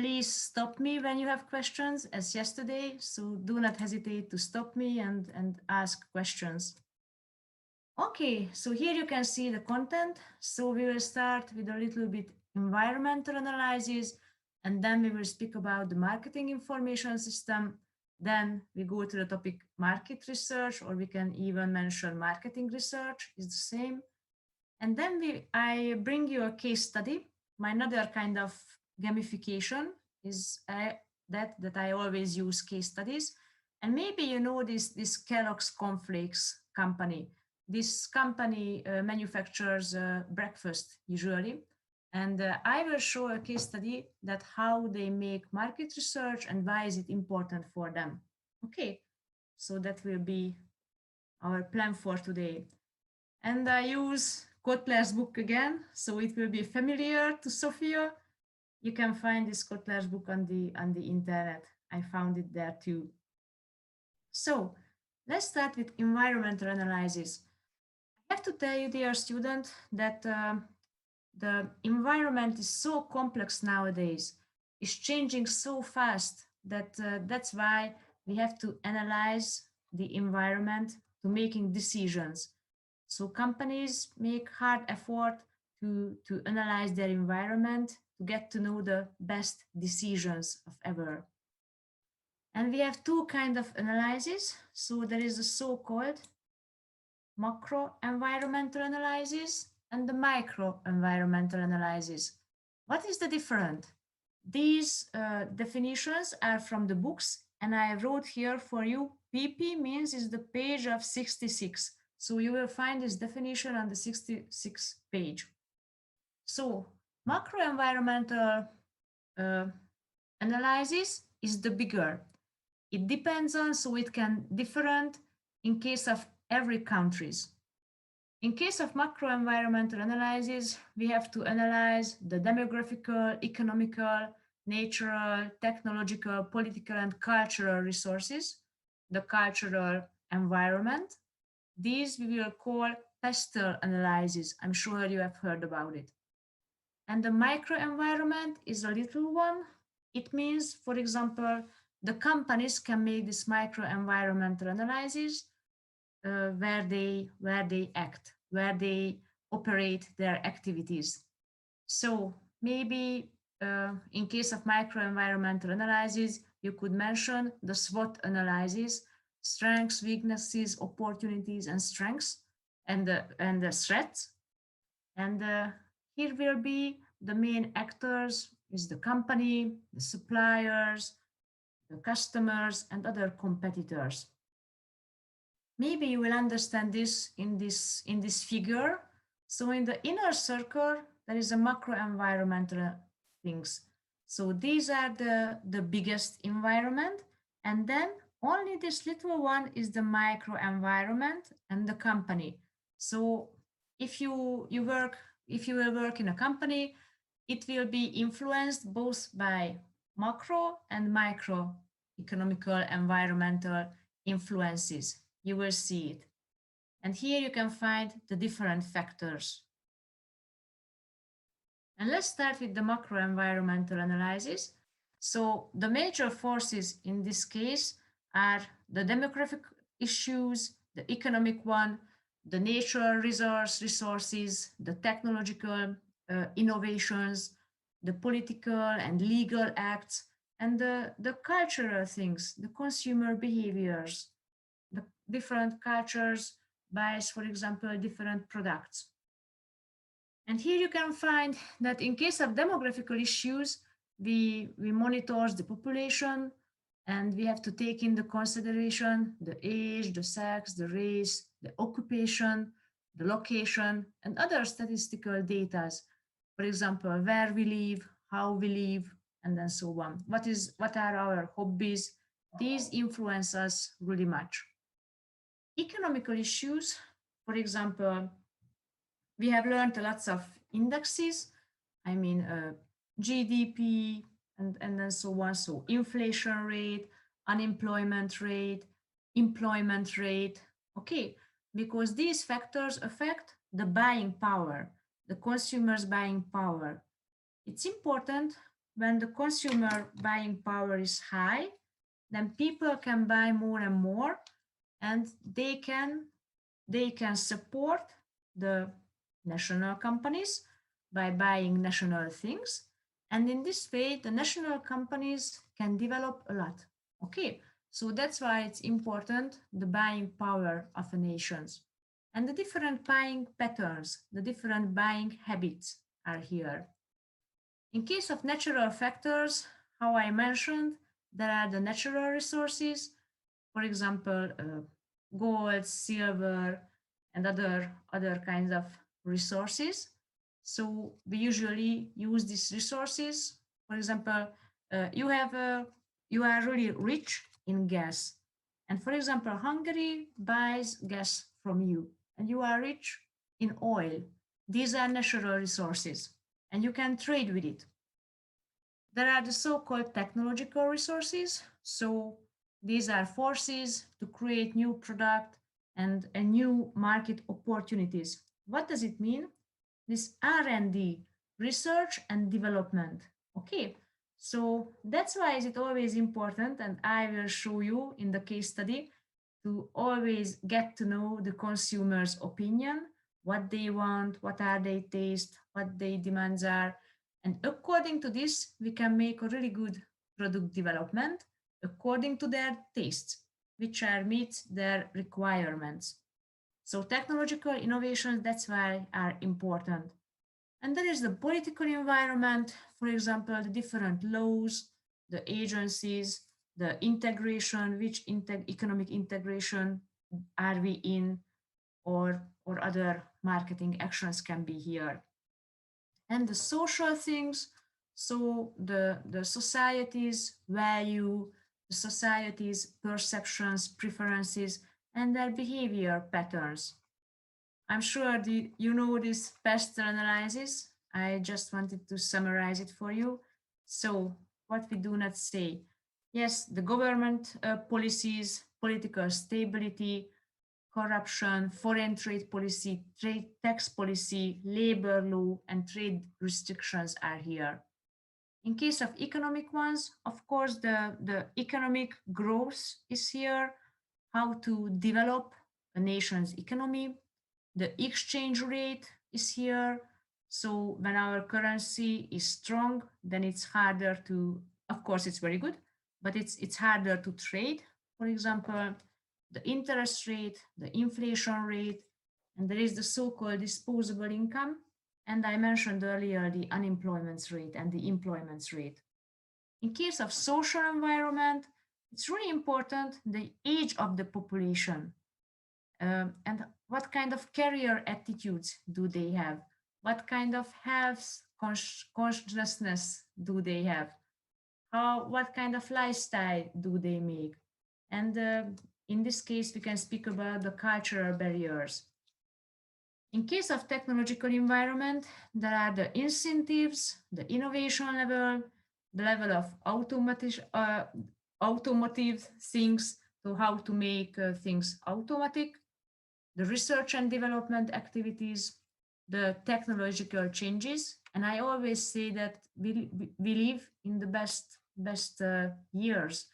please stop me when you have questions as yesterday. So do not hesitate to stop me and ask questions. Okay, so here you can see the content. So we will start with a little bit environmental analysis, and then we will speak about the marketing information system. Then we go to the topic market research, or we can even mention marketing research is the same. And then I bring you a case study. My another kind of gamification is that I always use case studies. And maybe you know this Kellogg's Cornflakes company. This company manufactures breakfast usually. And I will show a case study that how they make market research and why is it important for them. Okay, so that will be our plan for today. And I use Kotler's book again, so it will be familiar to Sophia. You can find this Kotler's book on the internet. I found it there too. So let's start with environmental analysis. I have to tell you, dear student, that the environment is so complex nowadays. It's changing so fast that that's why we have to analyze the environment to making decisions. So companies make hard effort to analyze their environment to get to know the best decisions of ever. And we have two kinds of analysis. So there is the so-called macro environmental analysis and the micro environmental analysis. What is the difference? These definitions are from the books, and I wrote here for you. PP means is the page of 66. So you will find this definition on the 66th page. So macro environmental analysis is the bigger. It depends on, so it can different in case of every countries. In case of macro environmental analysis, we have to analyze the demographical, economical, natural, technological, political, and cultural resources, the cultural environment. These we will call pestle analysis. I'm sure you have heard about it. And the microenvironment is a little one. It means, for example, the companies can make this microenvironmental analysis where they act, where they operate their activities. So maybe in case of microenvironmental analysis, you could mention the SWOT analysis, strengths, weaknesses, opportunities, and strengths, and the threats. And here will be the main actors is the company, the suppliers, the customers, and other competitors. Maybe you will understand this in this figure. So in the inner circle, there is a macro environmental things. So these are the biggest environment, and then only this little one is the micro environment and the company. So if you will work in a company, it will be influenced both by macro and micro economical environmental influences. You will see it. And here you can find the different factors. And let's start with the macro environmental analysis. So the major forces in this case are the demographic issues, the economic one, the natural resources, the technological innovations, the political and legal acts, and the cultural things, the consumer behaviors, the different cultures buys, for example, different products. And here you can find that in case of demographical issues, we monitor the population, and we have to take into consideration the age, the sex, the race, the occupation, the location, and other statistical data. For example, where we live, how we live, and then so on. What are our hobbies? These influence us really much. Economical issues, for example, we have learned lots of indexes. I mean, GDP and then so on. So inflation rate, unemployment rate, employment rate. Okay, because these factors affect the buying power, the consumer's buying power. It's important when the consumer buying power is high, then people can buy more and more, and they can support the national companies by buying national things. And in this way, the national companies can develop a lot. Okay, so that's why it's important, the buying power of the nations. And the different buying patterns, the different buying habits are here. In case of natural factors, how I mentioned, there are the natural resources, for example, gold, silver, and other kinds of resources. So we usually use these resources. For example, you are really rich in gas, and for example, Hungary buys gas from you, and you are rich in oil. These are natural resources, and you can trade with it. There are the so-called technological resources. So these are forces to create new product and a new market opportunities. What does it mean? This R&D, research and development. Okay, so that's why is it always important, and I will show you in the case study, to always get to know the consumer's opinion, what they want, what are their taste, what their demands are, and according to this, we can make a really good product development according to their tastes, which are meet their requirements. So technological innovations, that's why are important. And there is the political environment, for example, the different laws, the agencies, the integration, which economic integration are we in, or other marketing actions can be here. And the social things, so the society's value, the society's perceptions, preferences, and their behavior patterns. I'm sure you know this pastel analysis. I just wanted to summarize it for you. So what we do not say. Yes, the government policies, political stability, corruption, foreign trade policy, trade tax policy, labor law, and trade restrictions are here. In case of economic ones, of course, the economic growth is here, how to develop a nation's economy. The exchange rate is here. So when our currency is strong, then it's harder to, of course, it's very good, but it's harder to trade. For example, the interest rate, the inflation rate, and there is the so-called disposable income. And I mentioned earlier the unemployment rate and the employment rate. In case of social environment, it's really important the age of the population, and what kind of career attitudes do they have? What kind of health consciousness do they have? What kind of lifestyle do they make? And in this case, we can speak about the cultural barriers. In case of technological environment, there are the incentives, the innovation level, the level of automotive things, so how to make things automatic, the research and development activities, the technological changes. And I always say that we live in the best years,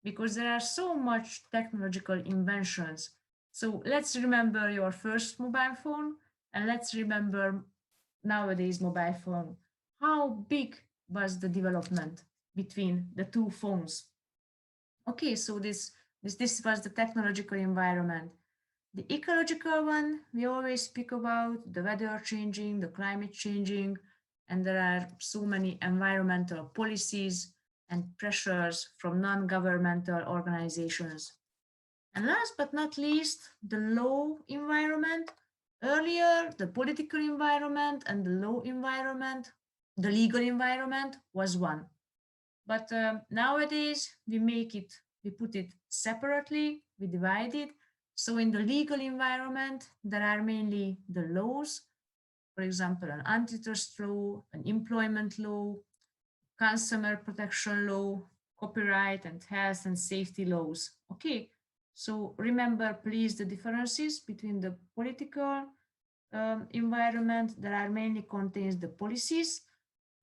because there are so much technological inventions. So let's remember your first mobile phone, and let's remember nowadays mobile phone. How big was the development between the two phones? Okay, so this was the technological environment. The ecological one, we always speak about the weather changing, the climate changing, and there are so many environmental policies and pressures from non-governmental organizations. And last but not least, the law environment. Earlier, the political environment and the law environment, the legal environment was one. But nowadays, we put it separately, we divide it. So in the legal environment, there are mainly the laws, for example, an antitrust law, an employment law, consumer protection law, copyright and health and safety laws. Okay, so remember please the differences between the political environment that are mainly contains the policies,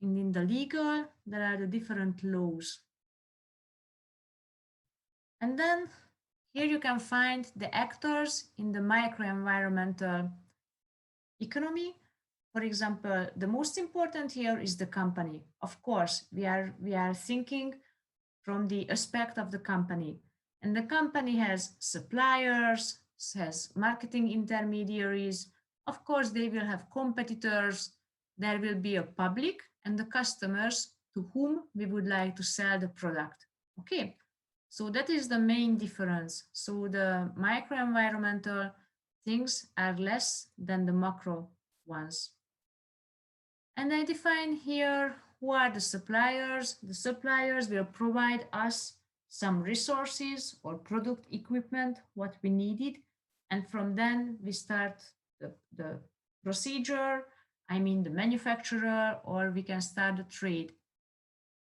And in the legal, there are the different laws. And then here you can find the actors in the microenvironmental economy. For example, the most important here is the company. Of course, we are thinking from the aspect of the company. And the company has suppliers, has marketing intermediaries. Of course, they will have competitors. There will be a public and the customers to whom we would like to sell the product. Okay, so that is the main difference. So the microenvironmental things are less than the macro ones. And I define here who are the suppliers. The suppliers will provide us some resources or product equipment, what we needed. And from then we start the procedure, I mean the manufacturer, or we can start the trade.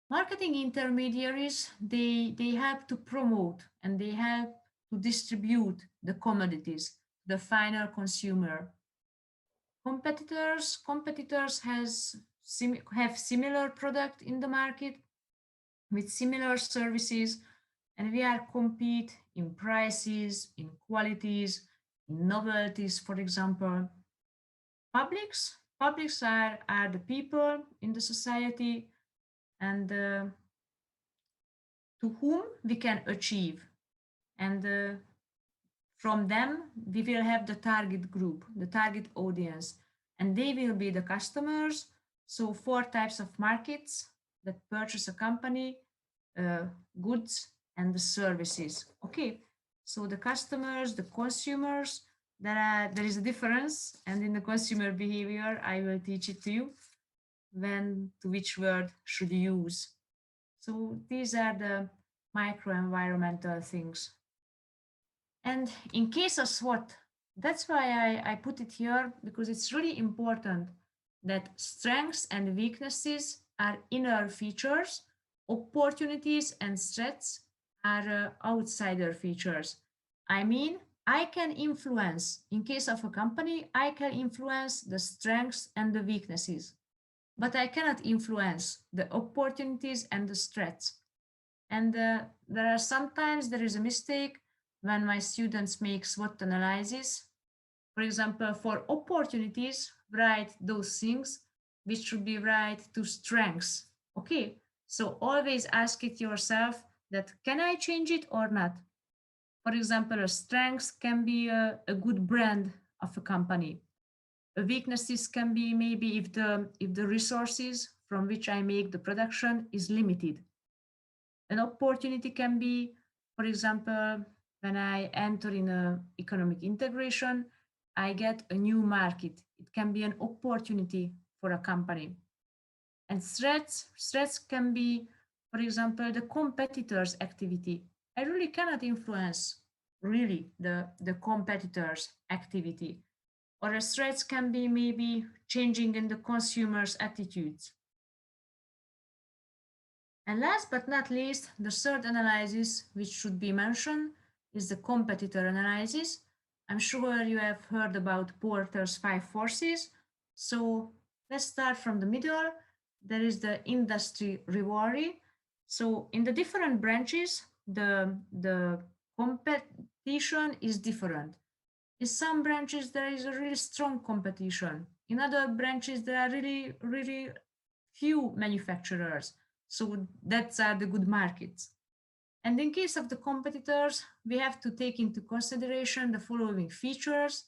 Marketing intermediaries, they help to promote and they help to distribute the commodities to the final consumer. Competitors have similar product in the market with similar services, and we are compete in prices, in qualities, in novelties, for example. Publics are the people in the society, and to whom we can achieve, and from them we will have the target group, the target audience, and they will be the customers. So four types of markets that purchase a company, uh, goods and the services. Okay, so the customers, the consumers, there is a difference, and in the consumer behavior I will teach it to you when to which word should you use. So these are the microenvironmental things. And in case of SWOT, that's why I put it here, because it's really important that strengths and weaknesses are inner features, opportunities and threats are outsider features. I mean, I can influence, in case of a company, I can influence the strengths and the weaknesses, but I cannot influence the opportunities and the threats. And there are sometimes there is a mistake when my students make SWOT analysis. For example, for opportunities, write those things which should be right to strengths. Okay, so always ask it yourself that can I change it or not? For example, a strength can be a good brand of a company. A weaknesses can be maybe if the resources from which I make the production is limited. An opportunity can be, for example, when I enter in a economic integration, I get a new market. It can be an opportunity for a company. And threats can be, for example, the competitor's activity. I really cannot influence really the competitor's activity. Or a threats can be maybe changing in the consumer's attitudes. And last but not least, the third analysis which should be mentioned is the competitor analysis. I'm sure you have heard about Porter's five forces. So let's start from the middle. There is the industry rivalry. So in the different branches, the competition is different. In some branches, there is a really strong competition. In other branches, there are really few manufacturers. So that's the good markets. And in case of the competitors, we have to take into consideration the following features.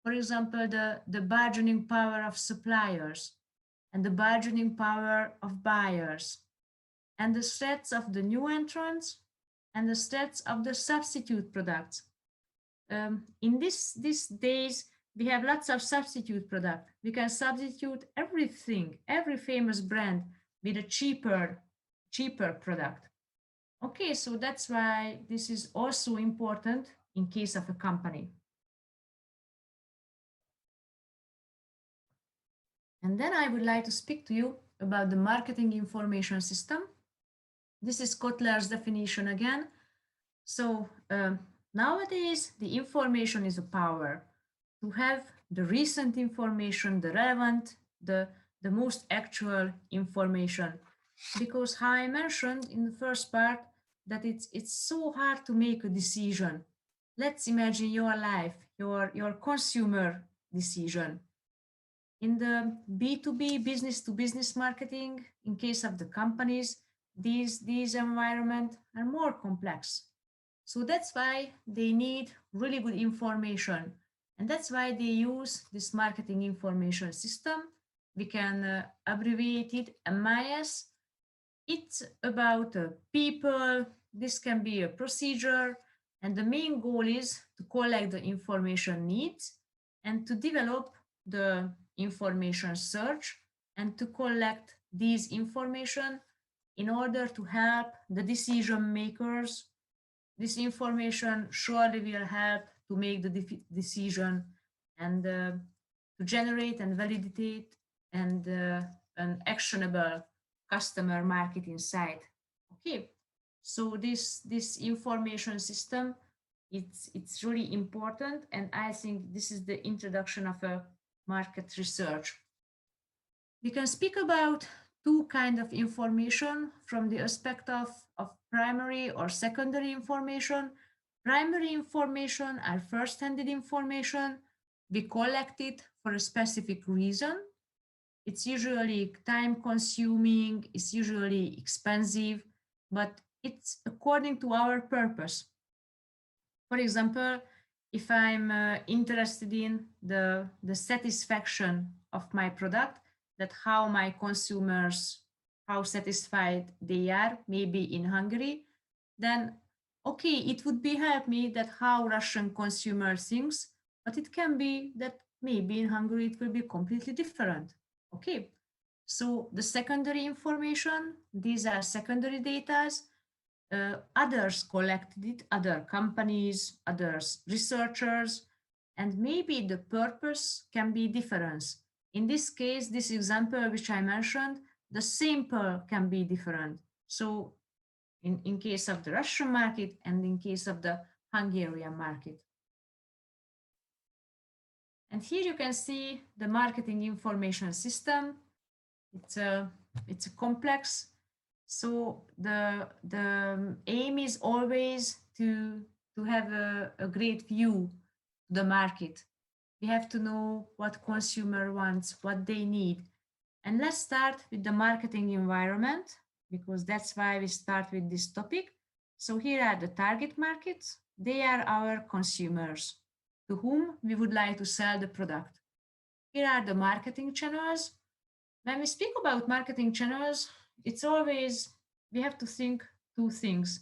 For example, the bargaining power of suppliers and the bargaining power of buyers, and the threats of the new entrants and the threats of the substitute products. In these days, we have lots of substitute product. We can substitute everything, every famous brand with a cheaper product. Okay, so that's why this is also important in case of a company. And then I would like to speak to you about the marketing information system. This is Kotler's definition again. So nowadays, the information is a power. To have the recent information, the relevant, the most actual information. Because how I mentioned in the first part that it's so hard to make a decision. Let's imagine your life, your consumer decision. In the B2B, business to business marketing, in case of the companies, these environments are more complex. So that's why they need really good information. And that's why they use this marketing information system. We can abbreviate it MIS. It's about people. This can be a procedure. And the main goal is to collect the information needs and to develop the information search and to collect these information in order to help the decision makers. This information surely will help to make the decision and to generate and validate and an actionable customer market insight. Okay, so this information system, it's really important, and I think this is the introduction of a market research. We can speak about two kinds of information from the aspect of primary or secondary information. Primary information are first-handed information. We collect it for a specific reason. It's usually time consuming, it's usually expensive, but it's according to our purpose. For example, if I'm interested in the satisfaction of my product, that how my consumers, how satisfied they are, maybe in Hungary, then okay, it would be help me that how Russian consumer thinks, but it can be that maybe in Hungary it will be completely different. Okay, so the secondary information, these are secondary data. Others collected it, other companies, others researchers, and maybe the purpose can be different. In this case, this example which I mentioned, the sample can be different. So in case of the Russian market and in case of the Hungarian market. And here you can see the marketing information system. It's a complex. So the aim is always to have a great view of the market. We have to know what consumer wants, what they need. And let's start with the marketing environment, because that's why we start with this topic. So here are the target markets. They are our consumers to whom we would like to sell the product. Here are the marketing channels. When we speak about marketing channels, it's always, we have to think two things.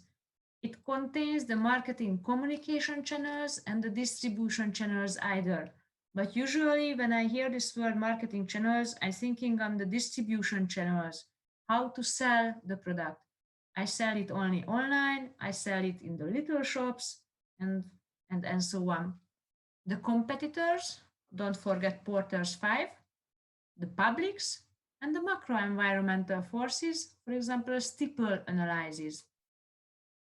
It contains the marketing communication channels and the distribution channels either. But usually when I hear this word marketing channels, I'm thinking on the distribution channels, how to sell the product. I sell it only online, I sell it in the little shops, and so on. The competitors, don't forget Porter's 5, the publics, and the macro environmental forces, for example, stipple analysis.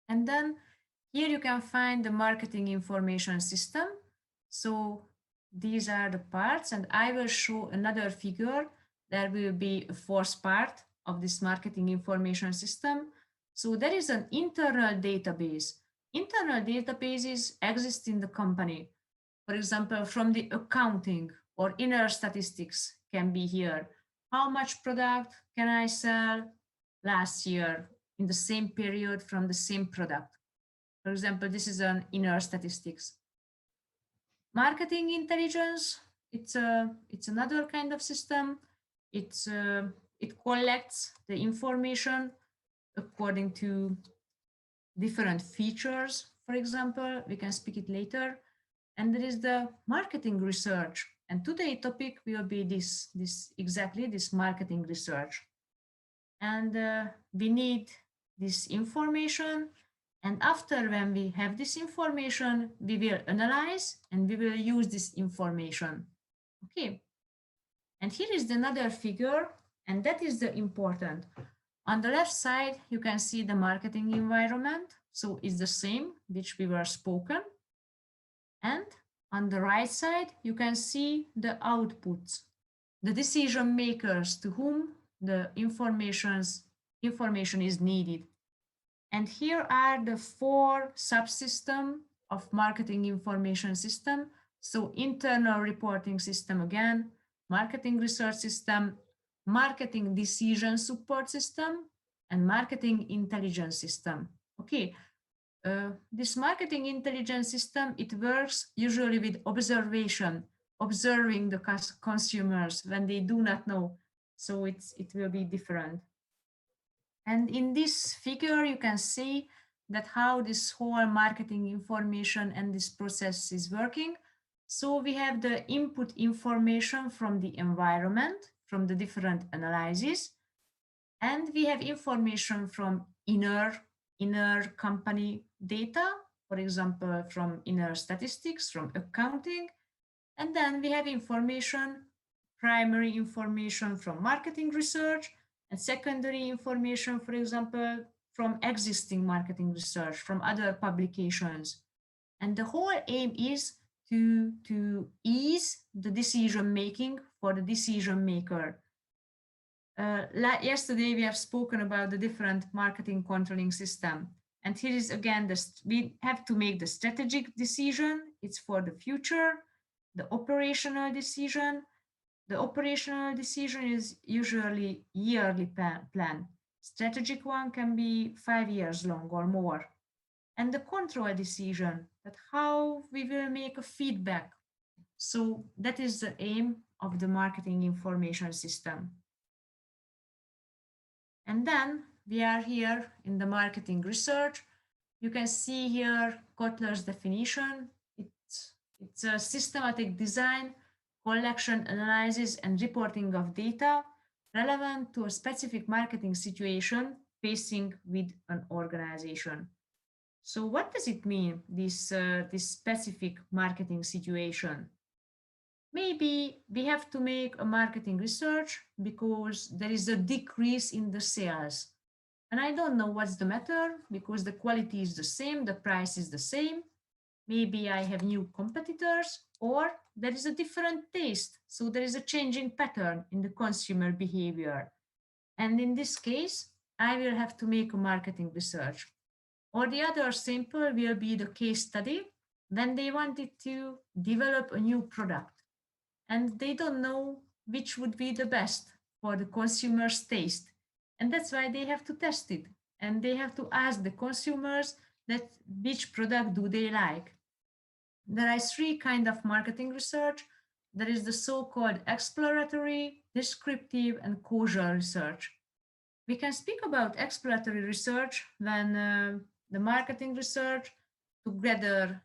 And then here you can find the marketing information system. So these are the parts, and I will show another figure. There will be a fourth part of this marketing information system. So there is an internal database. Internal databases exist in the company. For example, from the accounting or inner statistics can be here. How much product can I sell last year in the same period from the same product? For example, this is an inner statistics. Marketing intelligence, it's another kind of system. It collects the information according to different features. For example, we can speak it later. And there is the marketing research. And today's topic will be this marketing research. And we need this information. And after when we have this information, we will analyze and we will use this information. Okay. And here is another figure, and that is the important. On the left side, you can see the marketing environment. So it's the same, which we were spoken. And on the right side, you can see the outputs. the decision makers to whom the information is needed. And here are the 4 subsystems of marketing information system. So internal reporting system again, marketing research system, marketing decision support system, and marketing intelligence system. Okay, this marketing intelligence system, it works usually with observation, observing the consumers when they do not know. So it will be different. And in this figure, you can see that how this whole marketing information and this process is working. So we have the input information from the environment, from the different analyses, and we have information from inner company data, for example, from inner statistics, from accounting. And then we have information, primary information from marketing research, and secondary information, for example, from existing marketing research, from other publications. And the whole aim is to ease the decision making for the decision maker. Like yesterday, we have spoken about the different marketing controlling system. And here is again, we have to make the strategic decision. It's for the future, the operational decision. The operational decision is usually yearly plan. Strategic one can be 5 years long or more. And the control decision, that how we will make a feedback. So that is the aim of the marketing information system. And then we are here in the marketing research. You can see here Kotler's definition. It's a systematic design, collection, analysis, and reporting of data relevant to a specific marketing situation facing with an organization. So what does it mean, this specific marketing situation? Maybe we have to make a marketing research because there is a decrease in the sales. And I don't know what's the matter because the quality is the same, the price is the same. Maybe I have new competitors or there is a different taste. So there is a changing pattern in the consumer behavior. And in this case, I will have to make a marketing research. Or the other simple will be the case study when they wanted to develop a new product and they don't know which would be the best for the consumer's taste. And that's why they have to test it. And they have to ask the consumers that which product do they like. There are 3 kinds of marketing research. There is the so-called exploratory, descriptive, and causal research. We can speak about exploratory research when the marketing research to gather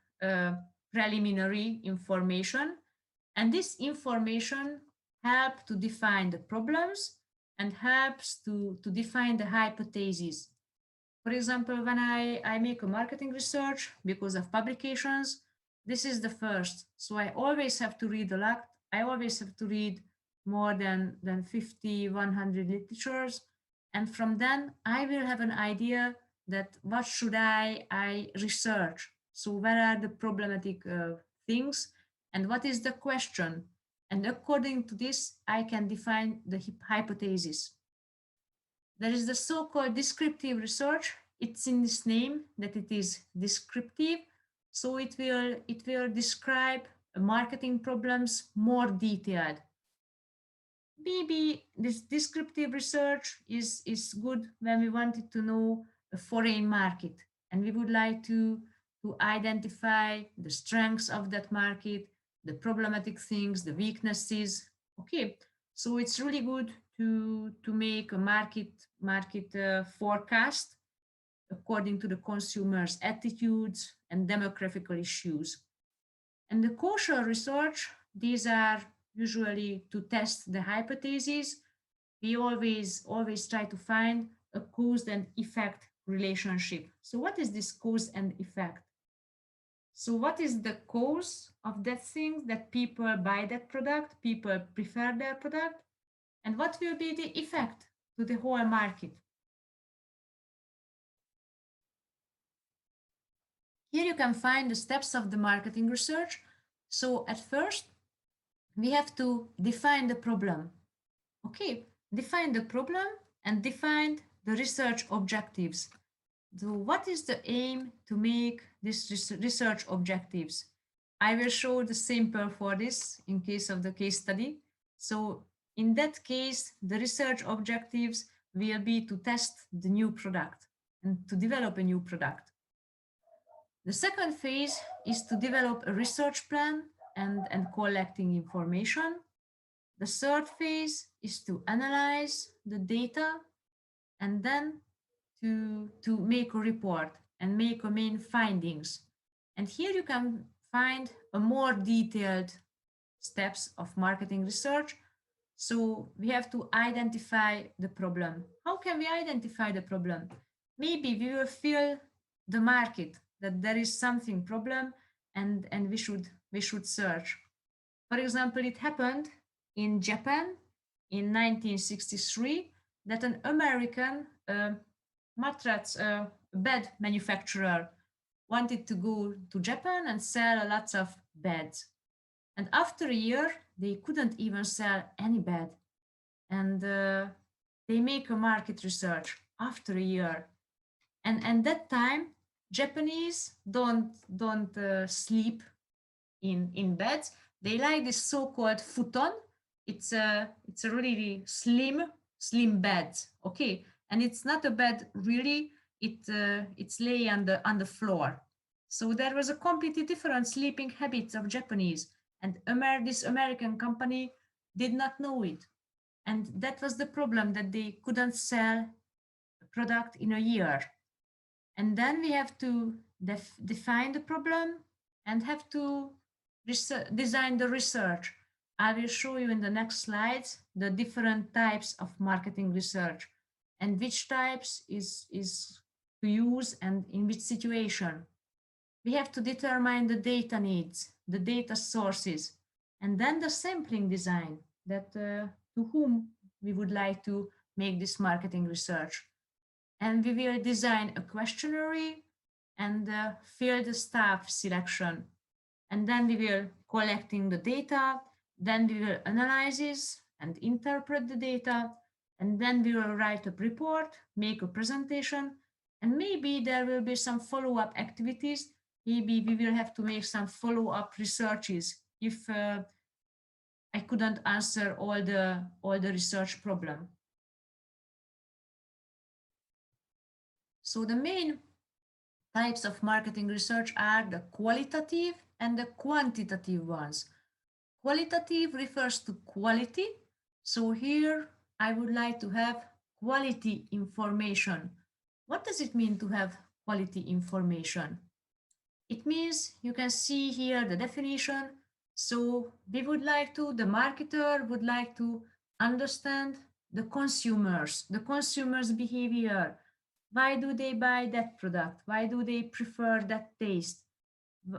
preliminary information, and this information helps to define the problems and helps to define the hypotheses. For example, when I make a marketing research because of publications, this is the first. So I always have to read a lot. I always have to read more than 50, 100 literatures. And from then I will have an idea that what should I research. So where are the problematic things and what is the question? And according to this, I can define the hypothesis. There is the so-called descriptive research. It's in this name that it is descriptive. So it will describe marketing problems more detailed. Maybe this descriptive research is good when we wanted to know a foreign market and we would like to identify the strengths of that market, the problematic things, the weaknesses. Okay, so it's really good to make a market forecast according to the consumers' attitudes and demographical issues. And the causal research, these are usually to test the hypotheses. We always try to find a cause and effect relationship. So what is this cause and effect? So what is the cause of that thing that people buy that product, people prefer their product, and what will be the effect to the whole market? Here you can find the steps of the marketing research. So at first, we have to define the problem. Okay, define the problem and define the research objectives. So what is the aim to make these research objectives? I will show the sample for this in case of the case study. So in that case, the research objectives will be to test the new product and to develop a new product. The second phase is to develop a research plan and collecting information. The third phase is to analyze the data and then to make a report and make a main findings. And here you can find a more detailed steps of marketing research. So we have to identify the problem. How can we identify the problem? Maybe we will feel the market that there is something problem and we should search. For example, it happened in Japan in 1963 that an American mattress bed manufacturer wanted to go to Japan and sell lots of beds. And after a year, they couldn't even sell any bed. And they make a market research after a year. And that time, Japanese don't sleep in beds. They like this so-called futon. It's a really slim bed. Okay, and it's not a bed really. It's lay on the floor. So there was a completely different sleeping habits of Japanese, and this American company did not know it, and that was the problem that they couldn't sell a product in a year. And then we have to define the problem and have to design the research. I will show you in the next slides the different types of marketing research and which types is to use and in which situation. We have to determine the data needs, the data sources, and then the sampling design that to whom we would like to make this marketing research. And we will design a questionnaire and field staff selection. And then we will collecting the data, then we will analyze it and interpret the data, and then we will write a report, make a presentation, and maybe there will be some follow-up activities. Maybe we will have to make some follow-up researches if I couldn't answer all the research problem. So the main types of marketing research are the qualitative and the quantitative ones. Qualitative refers to quality. So here I would like to have quality information. What does it mean to have quality information? It means you can see here the definition. So we would like to, the marketer would like to understand the consumers behavior. Why do they buy that product? Why do they prefer that taste?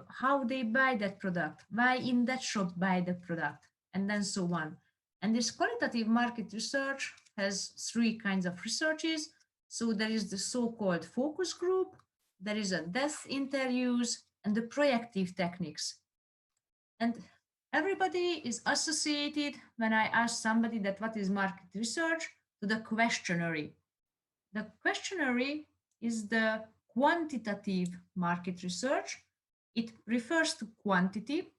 How they buy that product? Why in that shop buy the product? And then so on. And this qualitative market research has three kinds of researches. So there is the so-called focus group, there is a desk interviews, and the proactive techniques. And everybody is associated when I ask somebody that what is market research to the questionnaire. The questionnaire is the quantitative market research. It refers to quantity.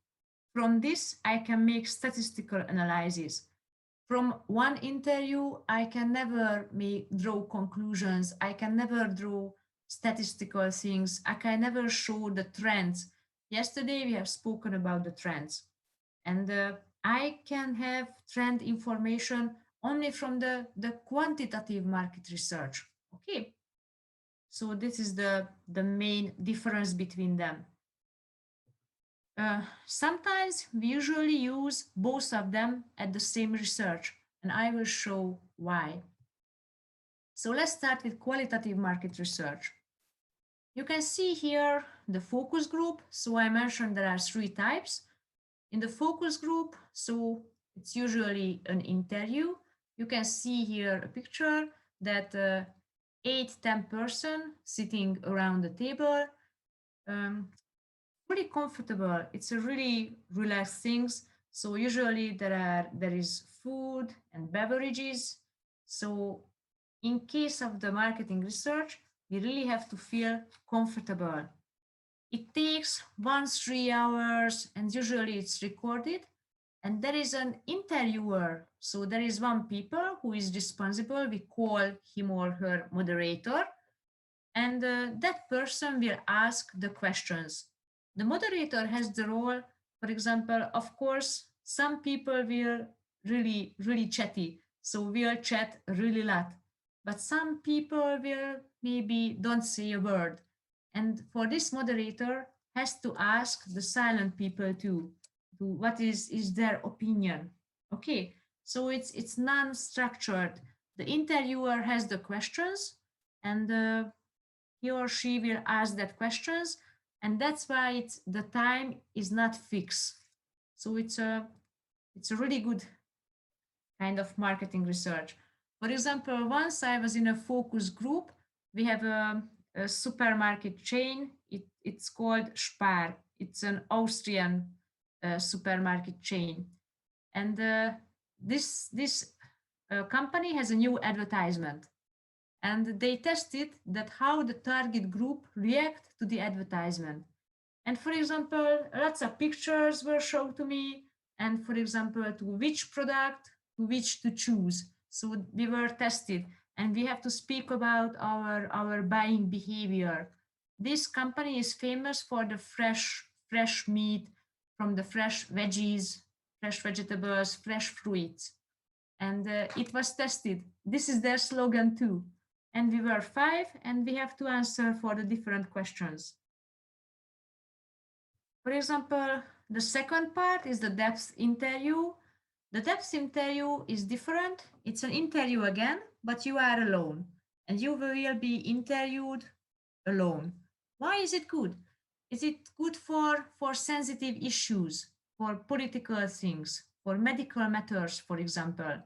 From this, I can make statistical analysis. From one interview, I can never draw conclusions. I can never draw statistical things. I can never show the trends. Yesterday, we have spoken about the trends. And I can have trend information only from the quantitative market research. Okay, so this is the main difference between them. Sometimes we usually use both of them at the same research, and I will show why. So let's start with qualitative market research. You can see here the focus group. So I mentioned there are three types. In the focus group, so it's usually an interview. You can see here a picture that 8-10 person sitting around the table. Pretty comfortable. It's a really relaxed things. So usually there is food and beverages. So in case of the marketing research, we really have to feel comfortable. It takes 1-3 hours and usually it's recorded. And there is an interviewer. So there is one people who is responsible. We call him or her moderator. And that person will ask the questions. The moderator has the role, for example, of course, some people will really chatty. So we'll chat really lot. But some people will maybe don't say a word. And for this moderator has to ask the silent people too, to what is their opinion. Okay, so it's non-structured. The interviewer has the questions, and he or she will ask that questions, and that's why the time is not fixed. So it's a really good kind of marketing research. For example, once I was in a focus group. We have a supermarket chain. It's called Spar. It's an Austrian supermarket chain, and this company has a new advertisement, and they tested that how the target group react to the advertisement. And for example, lots of pictures were shown to me, and for example, to which product, to which to choose. So we were tested, and we have to speak about our buying behavior. This company is famous for the fresh meat, from the fresh veggies, fresh vegetables, fresh fruits. And it was tested. This is their slogan too. And we were 5, and we have to answer for the different questions. For example, the second part is the depth interview. The depth interview is different. It's an interview again, but you are alone, and you will be interviewed alone. Why is it good? Is it good for sensitive issues, for political things, for medical matters, for example?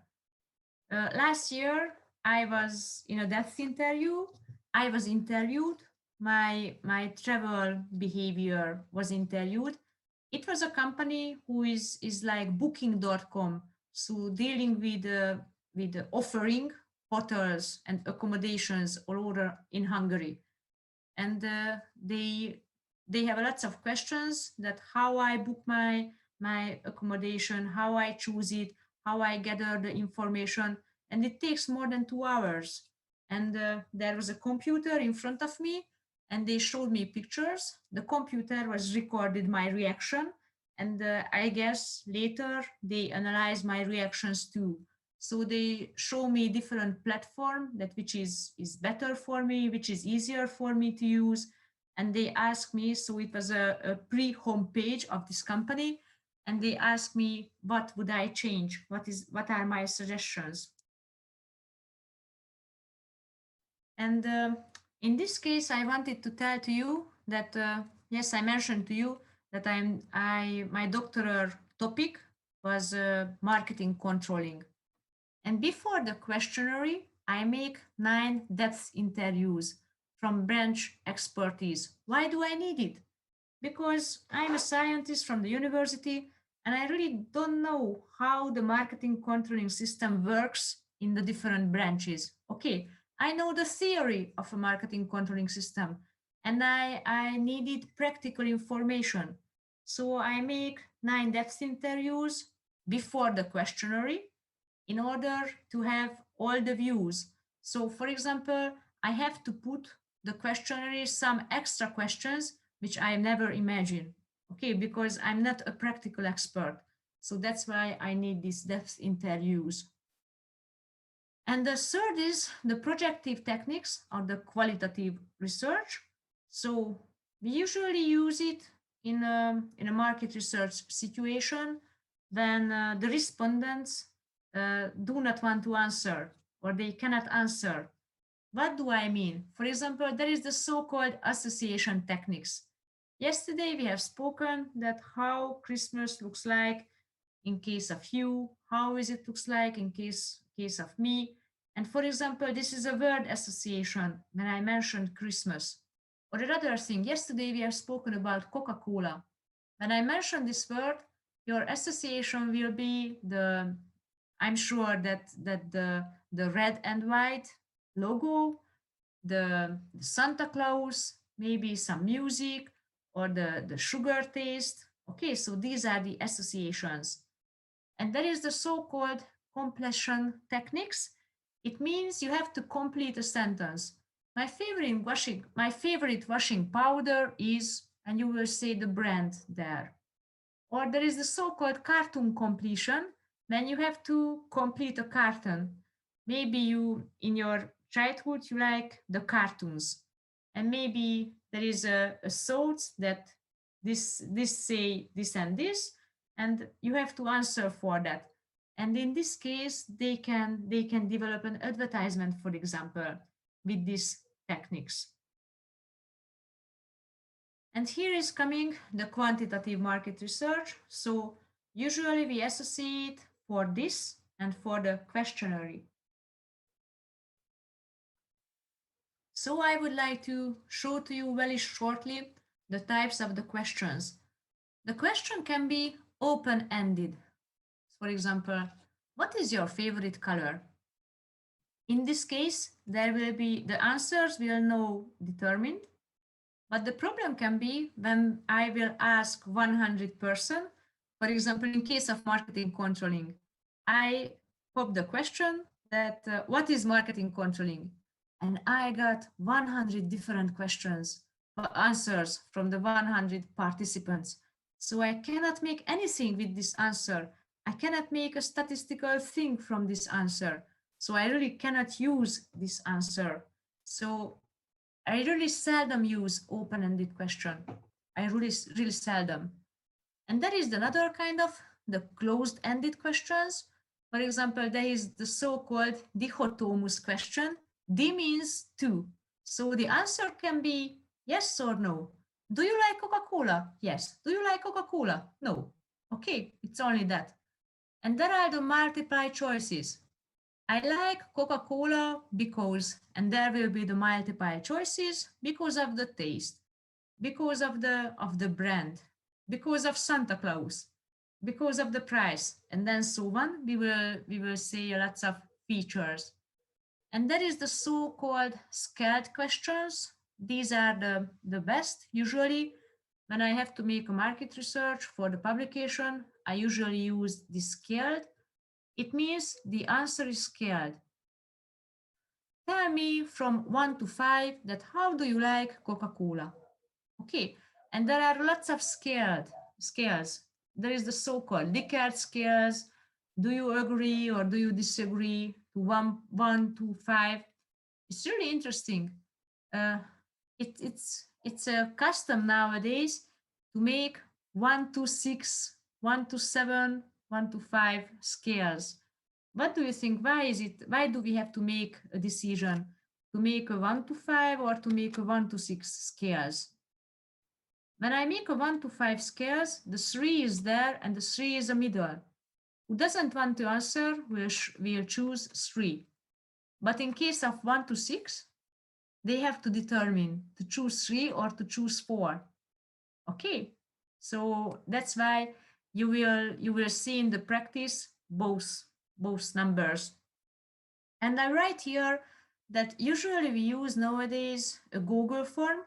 Last year, I was in a depth interview. I was interviewed. My travel behavior was interviewed. It was a company who is like booking.com, so dealing with offering hotels and accommodations all over in Hungary. And they have lots of questions, that how I book my accommodation, how I choose it, how I gather the information, and it takes more than 2 hours. And there was a computer in front of me, and they showed me pictures. The computer was recorded my reaction, and I guess later they analyze my reactions too. So they show me different platform that which is better for me, which is easier for me to use. And they ask me, so it was a pre-home page of this company, and they asked me what would I change, what are my suggestions. And in this case, I wanted to tell to you that yes, I mentioned to you that my doctoral topic was marketing controlling. And before the questionnaire, I make 9 depth interviews from branch expertise. Why do I need it? Because I'm a scientist from the university, and I really don't know how the marketing controlling system works in the different branches. Okay, I know the theory of a marketing controlling system, and I needed practical information. So I make 9 depth interviews before the questionnaire in order to have all the views. So for example, I have to put the questionnaire some extra questions which I never imagined. Okay, because I'm not a practical expert. So that's why I need these depth interviews. And the third is the projective techniques or the qualitative research. So we usually use it in a market research situation when the respondents do not want to answer, or they cannot answer. What do I mean? For example, there is the so-called association techniques. Yesterday we have spoken that how Christmas looks like in case of you, how is it looks like in case of me. And for example, this is a word association when I mentioned Christmas. Or another thing, yesterday we have spoken about Coca-Cola. When I mentioned this word, your association will be I'm sure that the red and white logo, the Santa Claus, maybe some music, or the sugar taste. Okay, so these are the associations. And there is the so-called completion techniques. It means you have to complete a sentence. My favorite washing powder is, and you will say the brand there. Or there is the so-called cartoon completion, when you have to complete a cartoon. Maybe you, in your childhood, you like the cartoons. And maybe there is a thought that this say this and this, and you have to answer for that. And in this case, they can develop an advertisement, for example, with these techniques. And here is coming the quantitative market research. So usually we associate for this and for the questionnaire. So I would like to show to you very shortly the types of the questions. The question can be open-ended. For example, what is your favorite color? In this case, there will be the answers will now determined. But the problem can be when I will ask 100%, for example, in case of marketing controlling, I pop the question that what is marketing controlling? And I got 100 different questions, answers from the 100 participants. So I cannot make anything with this answer. I cannot make a statistical thing from this answer. So I really cannot use this answer. So I really seldom use open-ended question. I really seldom. And there is another kind of the closed-ended questions. For example, there is the so-called dichotomous question. D means two. So the answer can be yes or no. Do you like Coca-Cola? Yes. Do you like Coca-Cola? No. Okay, it's only that. And there are the multiple choices. I like Coca-Cola because, and there will be the multiple choices because of the taste, because of the brand, because of Santa Claus, because of the price, and then so on. We will see lots of features. And that is the so-called scaled questions. These are the best. Usually, when I have to make a market research for the publication, I usually use the scaled. It means the answer is scaled. Tell me from 1 to 5 that how do you like Coca-Cola? Okay, and there are lots of scales. There is the so-called Likert scales. Do you agree or do you disagree? To 1 to 5. It's really interesting. It's a custom nowadays to make 1 to 6, 1 to 7, 1 to 5 scales. What do you think? Why do we have to make a decision to make a 1 to 5 or to make a 1 to 6 scales? When I make a 1 to 5 scales, the 3 is there and the 3 is a middle. Who doesn't want to answer will choose 3. But in case of 1 to 6, they have to determine to choose 3 or to choose 4. Okay, so that's why you will see in the practice both numbers. And I write here that usually we use nowadays a Google form.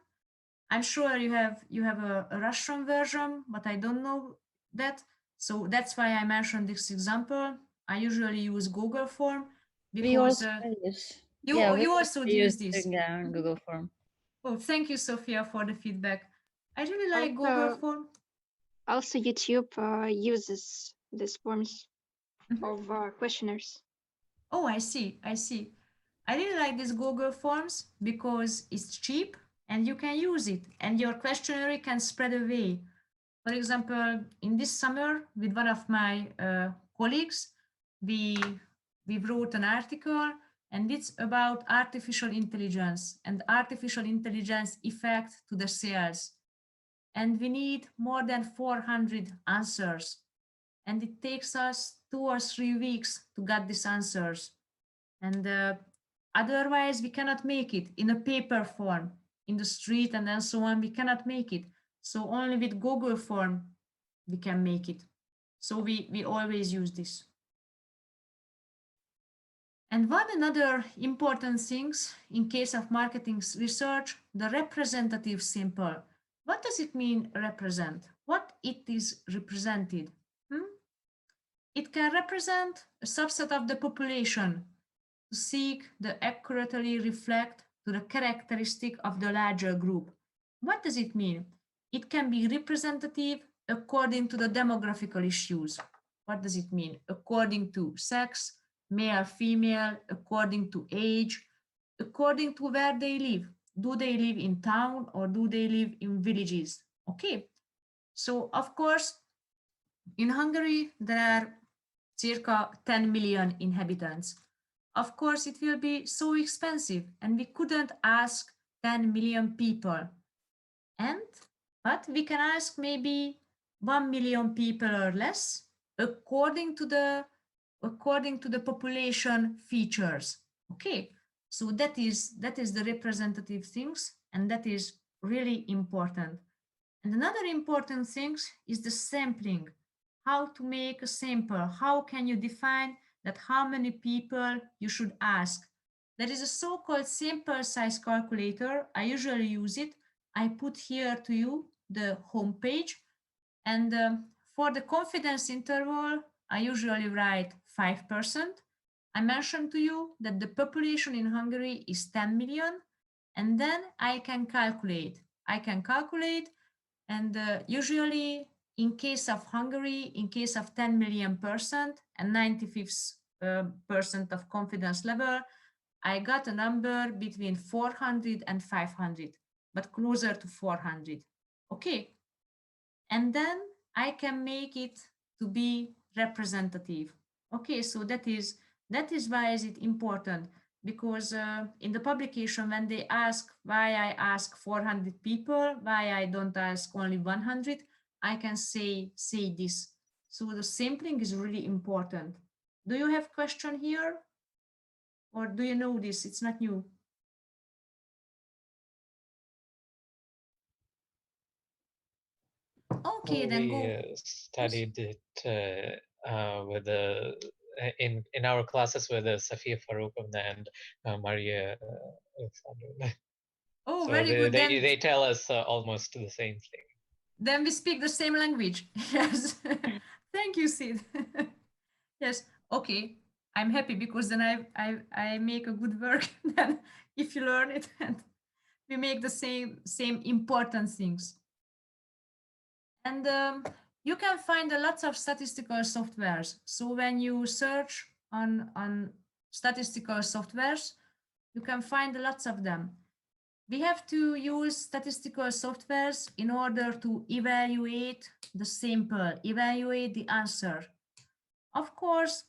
I'm sure you have a Russian version, but I don't know that. So that's why I mentioned this example. I usually use Google form because we also use. you also use this. Google form. Oh, thank you, Sophia, for the feedback. I really like Google form. Also, YouTube uses these forms of questionnaires. Oh, I see. I really like these Google forms because it's cheap and you can use it and your questionnaire can spread away. For example, in this summer with one of my colleagues, we wrote an article and it's about artificial intelligence and artificial intelligence effect to the sales. And we need more than 400 answers. And it takes us 2 or 3 weeks to get these answers. And otherwise, we cannot make it in a paper form, in the street and then so on, we cannot make it. So only with Google form, we can make it. So we always use this. And one another important things in case of marketing research, the representative sample. What does it mean represent? What it is represented? It can represent a subset of the population to seek to accurately reflect to the characteristic of the larger group. What does it mean? It can be representative according to the demographical issues. What does it mean? According to sex, male, female, according to age, according to where they live. Do they live in town or do they live in villages? Okay. So of course, in Hungary, there are circa 10 million inhabitants. Of course, it will be so expensive and we couldn't ask 10 million people. But we can ask maybe 1 million people or less according to the population features. Okay, so that is the representative things, and that is really important. And another important thing is the sampling. How to make a sample? How can you define that how many people you should ask? There is a so-called sample size calculator. I usually use it. I put here to you the home page, and for the confidence interval, I usually write 5%. I mentioned to you that the population in Hungary is 10 million, and then I can calculate. And usually in case of Hungary, in case of 10 million percent and 95th percent of confidence level, I got a number between 400 and 500, but closer to 400. Okay. And then I can make it to be representative. Okay, so that is why is it important, because in the publication, when they ask why I ask 400 people, why I don't ask only 100, I can say this. So the sampling is really important. Do you have question here? Or do you know this? It's not new. Okay, then go. We studied it with in our classes with Safia Faroukovna and Maria Alexandrovna. Oh, so very good. They tell us almost the same thing. Then we speak the same language. Yes. Thank you, Sid. Yes. Okay. I'm happy because then I make a good work then if you learn it and we make the same important things. And you can find lots of statistical softwares. So when you search on statistical softwares, you can find lots of them. We have to use statistical softwares in order to evaluate the sample, evaluate the answer. Of course,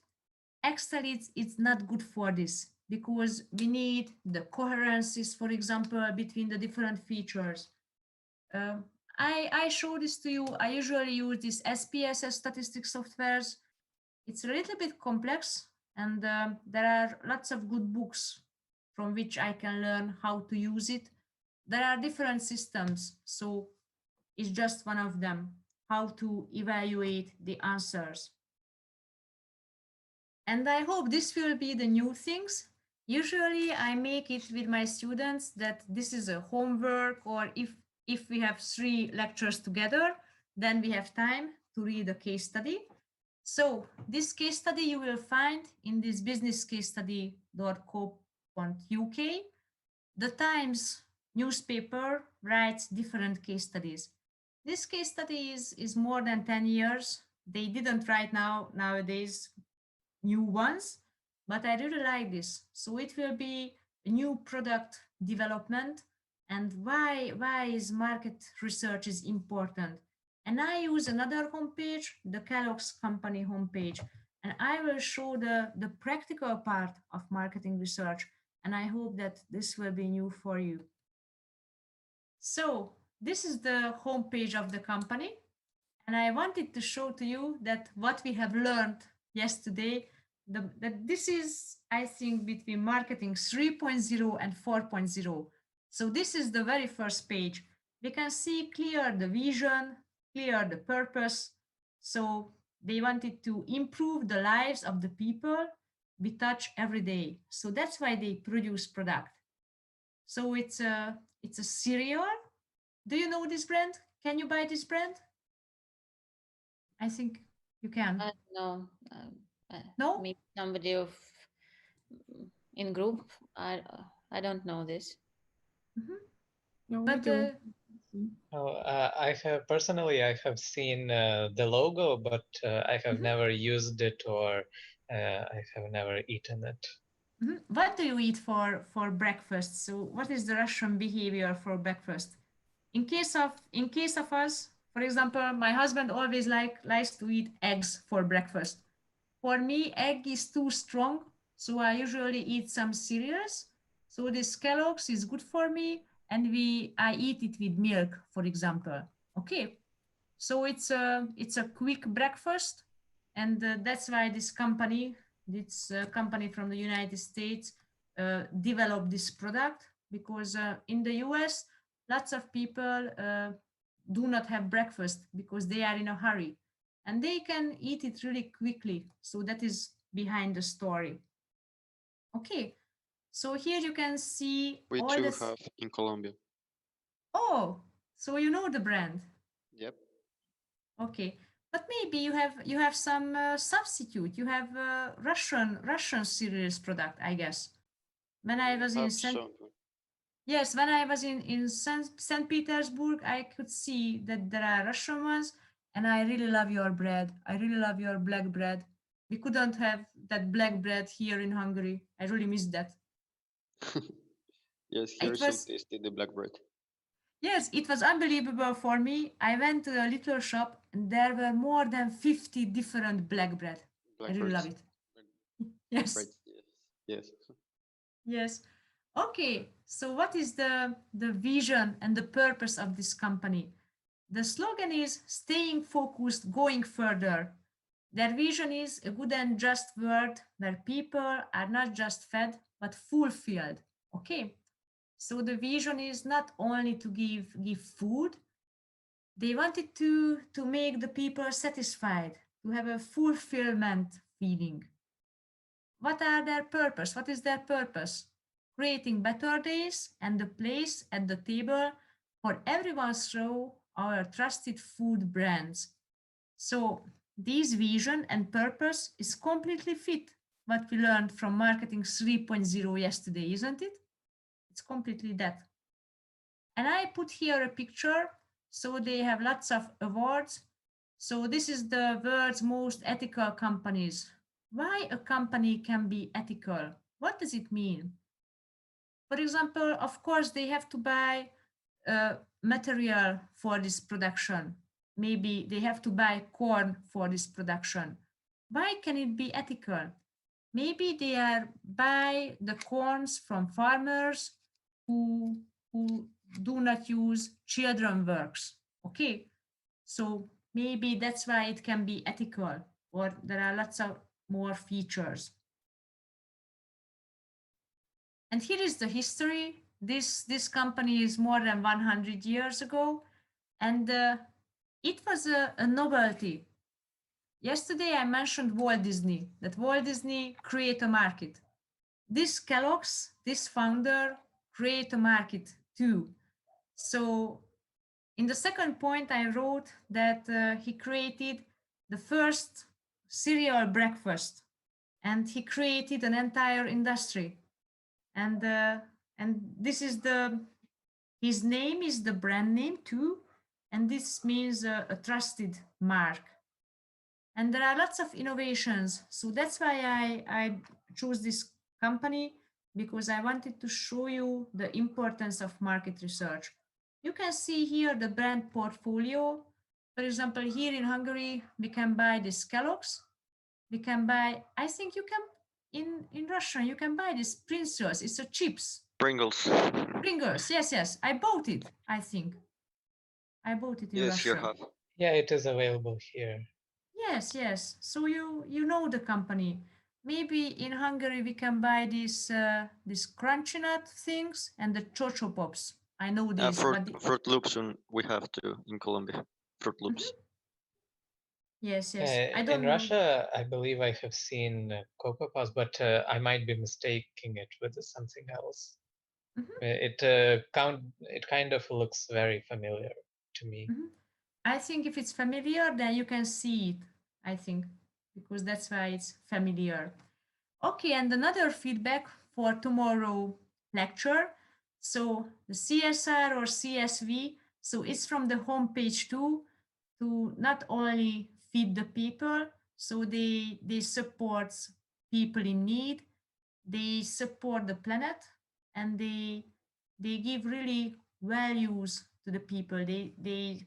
Excel is not good for this because we need the coherences, for example, between the different features. I show this to you. I usually use this SPSS statistics softwares. It's a little bit complex, and there are lots of good books from which I can learn how to use it. There are different systems, so it's just one of them, how to evaluate the answers. And I hope this will be the new things. Usually I make it with my students that this is a homework, or if we have 3 lectures together, then we have time to read a case study. So this case study you will find in this businesscasestudy.co.uk. The Times newspaper writes different case studies. This case study is more than 10 years. They didn't write nowadays new ones, but I really like this. So it will be a new product development and why is market research is important. And I use another homepage, the Kellogg's company homepage, and I will show the practical part of marketing research. And I hope that this will be new for you. So this is the homepage of the company. And I wanted to show to you that what we have learned yesterday, that this is, I think, between marketing 3.0 and 4.0. So this is the very first page. We can see clear the vision, clear the purpose. So They wanted to improve the lives of the people we touch every day. So that's why they produce product. So it's a cereal. Do you know this brand? Can you buy this brand? I think you can. No. No? Maybe somebody of in group. I don't know this. No, we But do. Oh, I have seen the logo, but I have never used it or I have never eaten it. What do you eat for breakfast? So what is the Russian behavior for breakfast? In case of us, for example, my husband always likes to eat eggs for breakfast. For me, egg is too strong, so I usually eat some cereals. So this Kellogg's is good for me, and I eat it with milk, for example. Okay, so it's a quick breakfast, and that's why this company from the United States developed this product, because in the US lots of people do not have breakfast because they are in a hurry, and they can eat it really quickly. So that is behind the story. Okay, so here you can see We all too this. have in Colombia. Oh, so you know the brand. Yep. Okay, but maybe you have some substitute. You have Russian cereals product, I guess. When I was in Yes, when I was in St. Petersburg, I could see that there are Russian ones, and I really love your bread. I really love your black bread. We couldn't have that black bread here in Hungary. I really miss that. Yes, here so tasty, the black bread. Yes, it was unbelievable for me. I went to a little shop, and there were more than 50 different black bread. I really love it. Yes. Bread, yes. Yes. Okay, so what is the vision and the purpose of this company? The slogan is staying focused, going further. Their vision is a good and just world where people are not just fed, but fulfilled. Okay, so the vision is not only to give food. They wanted to make the people satisfied, to have a fulfillment feeling. What are their purpose? What is their purpose? Creating better days and a place at the table for everyone through our trusted food brands. So this vision and purpose is completely fit what we learned from Marketing 3.0 yesterday, isn't it? It's completely that. And I put here a picture. So they have lots of awards. So this is the world's most ethical companies. Why a company can be ethical? What does it mean? For example, of course, they have to buy material for this production. Maybe they have to buy corn for this production. Why can it be ethical? Maybe they are buy the corns from farmers who do not use children works. Okay, so maybe that's why it can be ethical, or there are lots of more features. And here is the history. This company is more than 100 years ago, and it was a novelty. Yesterday I mentioned Walt Disney, that Walt Disney create a market. This Kellogg's, this founder, create a market too. So in the second point, I wrote that he created the first cereal breakfast, and he created an entire industry. And this is his name is the brand name too, and this means a trusted mark. And there are lots of innovations, so that's why I chose this company, because I wanted to show you the importance of market research. You can see here the brand portfolio. For example, here in Hungary, we can buy this Kellogg's. We can buy, I think you can, in Russian, you can buy this Pringles. It's a chips. Pringles. Pringles, yes. I bought it, I think. I bought it in yes, Russia. here have. Yeah, it is available here. Yes. So you know the company. Maybe in Hungary we can buy these crunchy nut things and the Chocho Pops. I know these. Fruit Loops we have to in Colombia. Fruit Loops. Yes, yes. I don't In know. Russia, I believe I have seen Cocoa Puffs, but I might be mistaking it with something else. Mhm, It kind of looks very familiar to me. mhm. I think if it's familiar, then you can see it, I think, because that's why it's familiar. Okay, and another feedback for tomorrow lecture. So the CSR or CSV, so it's from the homepage too, to not only feed the people, so they support people in need, they support the planet, and they give really values to the people. They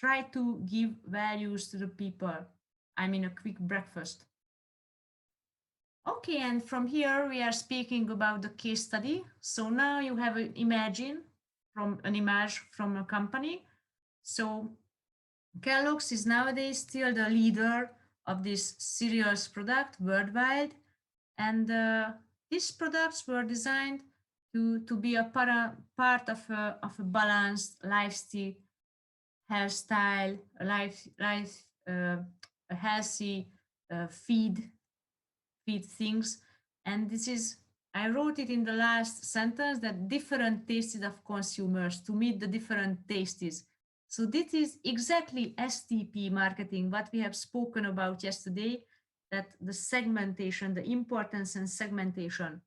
try to give values to the people. I mean, a quick breakfast. Okay, and from here we are speaking about the case study. So now you have an image from a company. So Kellogg's is nowadays still the leader of this cereals product worldwide, and these products were designed to be a part of a balanced lifestyle, a healthy feed things. And this is, I wrote it in the last sentence, that different tastes of consumers to meet the different tastes. So this is exactly STP marketing, what we have spoken about yesterday, that the segmentation, the importance and segmentation.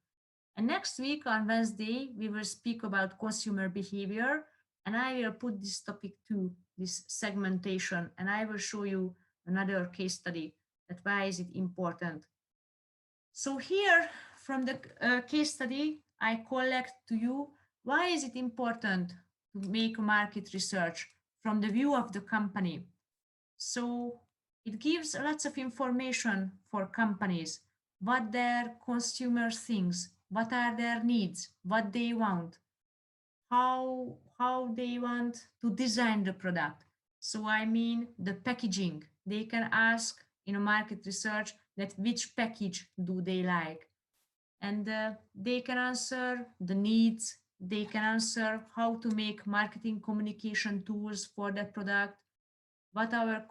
And next week on Wednesday, we will speak about consumer behavior, and I will put this topic to this segmentation, and I will show you another case study that why is it important. So here from the case study, I collect to you why is it important to make market research from the view of the company. So it gives lots of information for companies, what their consumers thinks, what are their needs, what they want, how they want to design the product. So I mean the packaging. They can ask in a market research that which package do they like, and they can answer the needs. They can answer how to make marketing communication tools for that product, what our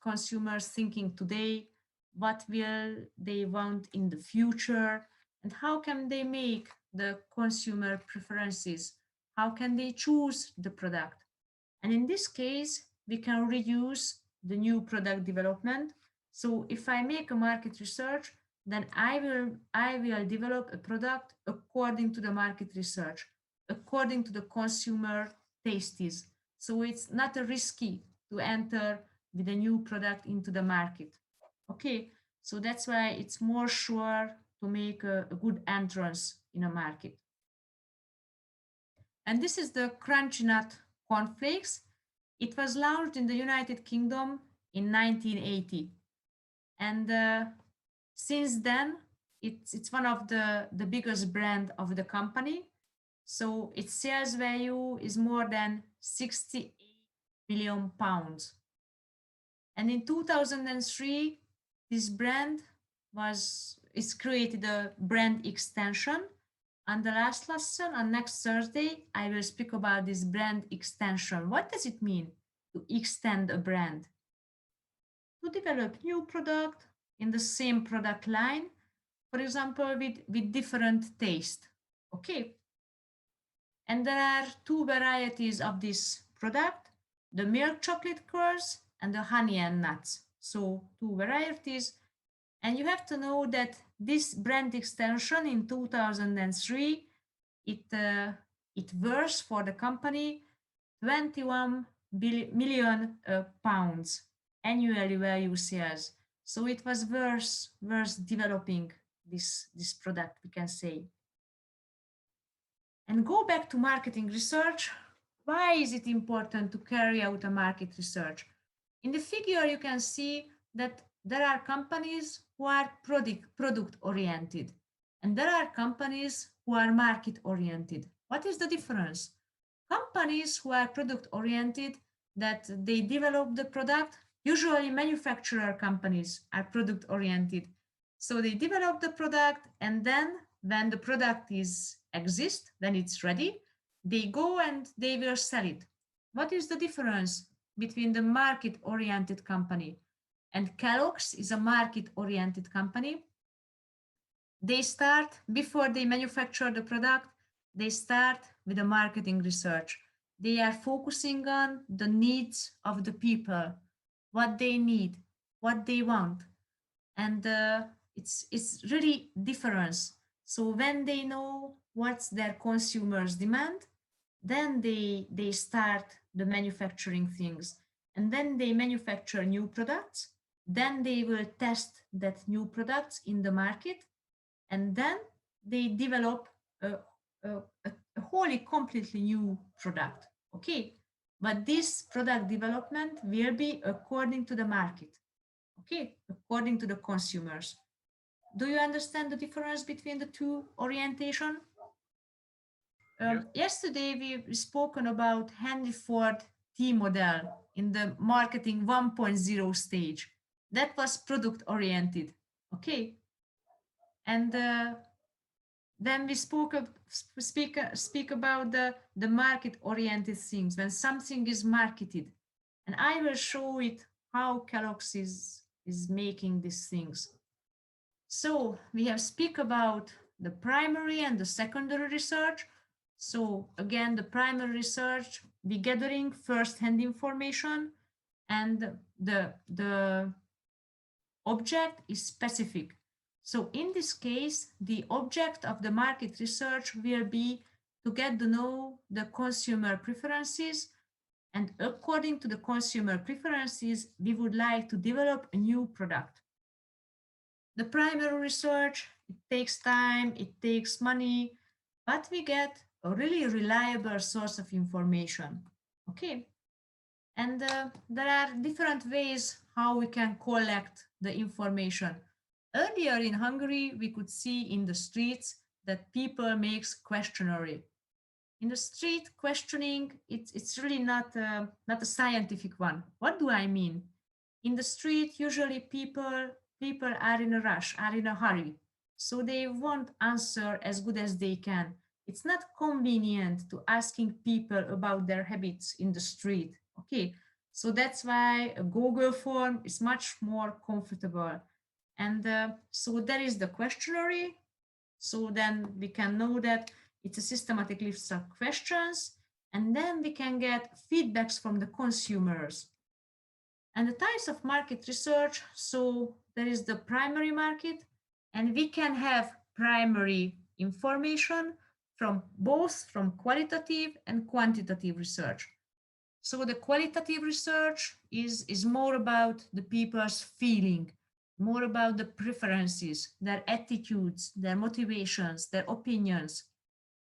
consumers thinking today, what will they want in the future, and how can they make the consumer preferences, how can they choose the product. And in this case, we can reuse the new product development. So if I make a market research, then I will develop a product according to the market research, according to the consumer tastes. So it's not a risky to enter with a new product into the market. Okay, so that's why it's more sure to make a good entrance in a market. And this is the Crunchy Nut cornflakes. It was launched in the United Kingdom in 1980. And since then, it's one of the biggest brand of the company. So its sales value is more than 68 billion pounds. And in 2003, this brand is created a brand extension. On the last lesson, on next Thursday, I will speak about this brand extension. What does it mean to extend a brand? To develop new product in the same product line, for example, with different taste. Okay. And there are two varieties of this product, the milk chocolate curls and the honey and nuts. So two varieties. And you have to know that this brand extension in 2003, it worth for the company 21 million pounds annually value sales. So it was worth developing this product, we can say. And go back to marketing research. Why is it important to carry out a market research? In the figure, you can see that there are companies who are product oriented, and there are companies who are market oriented. What is the difference? Companies who are product oriented, that they develop the product, usually manufacturer companies are product oriented. So they develop the product, and then when the product exists, when it's ready, they go and they will sell it. What is the difference between the market-oriented company. And Kellogg's is a market-oriented company. They start, before they manufacture the product, they start with the marketing research. They are focusing on the needs of the people, what they need, what they want. And it's really difference. So when they know what's their consumers demand, then they start the manufacturing things. And then they manufacture new products. Then they will test that new products in the market. And then they develop a wholly completely new product. Okay, but this product development will be according to the market. Okay, according to the consumers. Do you understand the difference between the two orientation? Yesterday we spoken about Henry Ford T model in the marketing 1.0 stage. That was product oriented. Okay, and then we speak about the market oriented things, when something is marketed, and I will show it how Kellogg's is making these things. So we have speak about the primary and the secondary research. So again, the primary research, we gathering first-hand information, and the object is specific. So in this case, the object of the market research will be to get to know the consumer preferences, and according to the consumer preferences, we would like to develop a new product. The primary research, it takes time, it takes money, but we get a really reliable source of information. Okay, and there are different ways how we can collect the information. Earlier in Hungary, we could see in the streets that people makes questionnaire. In the street, questioning, it's really not a scientific one. What do I mean? In the street, usually people are in a rush, are in a hurry. So they won't answer as good as they can. It's not convenient to asking people about their habits in the street. Okay, so that's why a Google form is much more comfortable. And so there is the questionnaire. So then we can know that it's a systematic list of questions, and then we can get feedbacks from the consumers. And the types of market research, so there is the primary market, and we can have primary information from both from qualitative and quantitative research. So the qualitative research is more about the people's feeling, more about the preferences, their attitudes, their motivations, their opinions.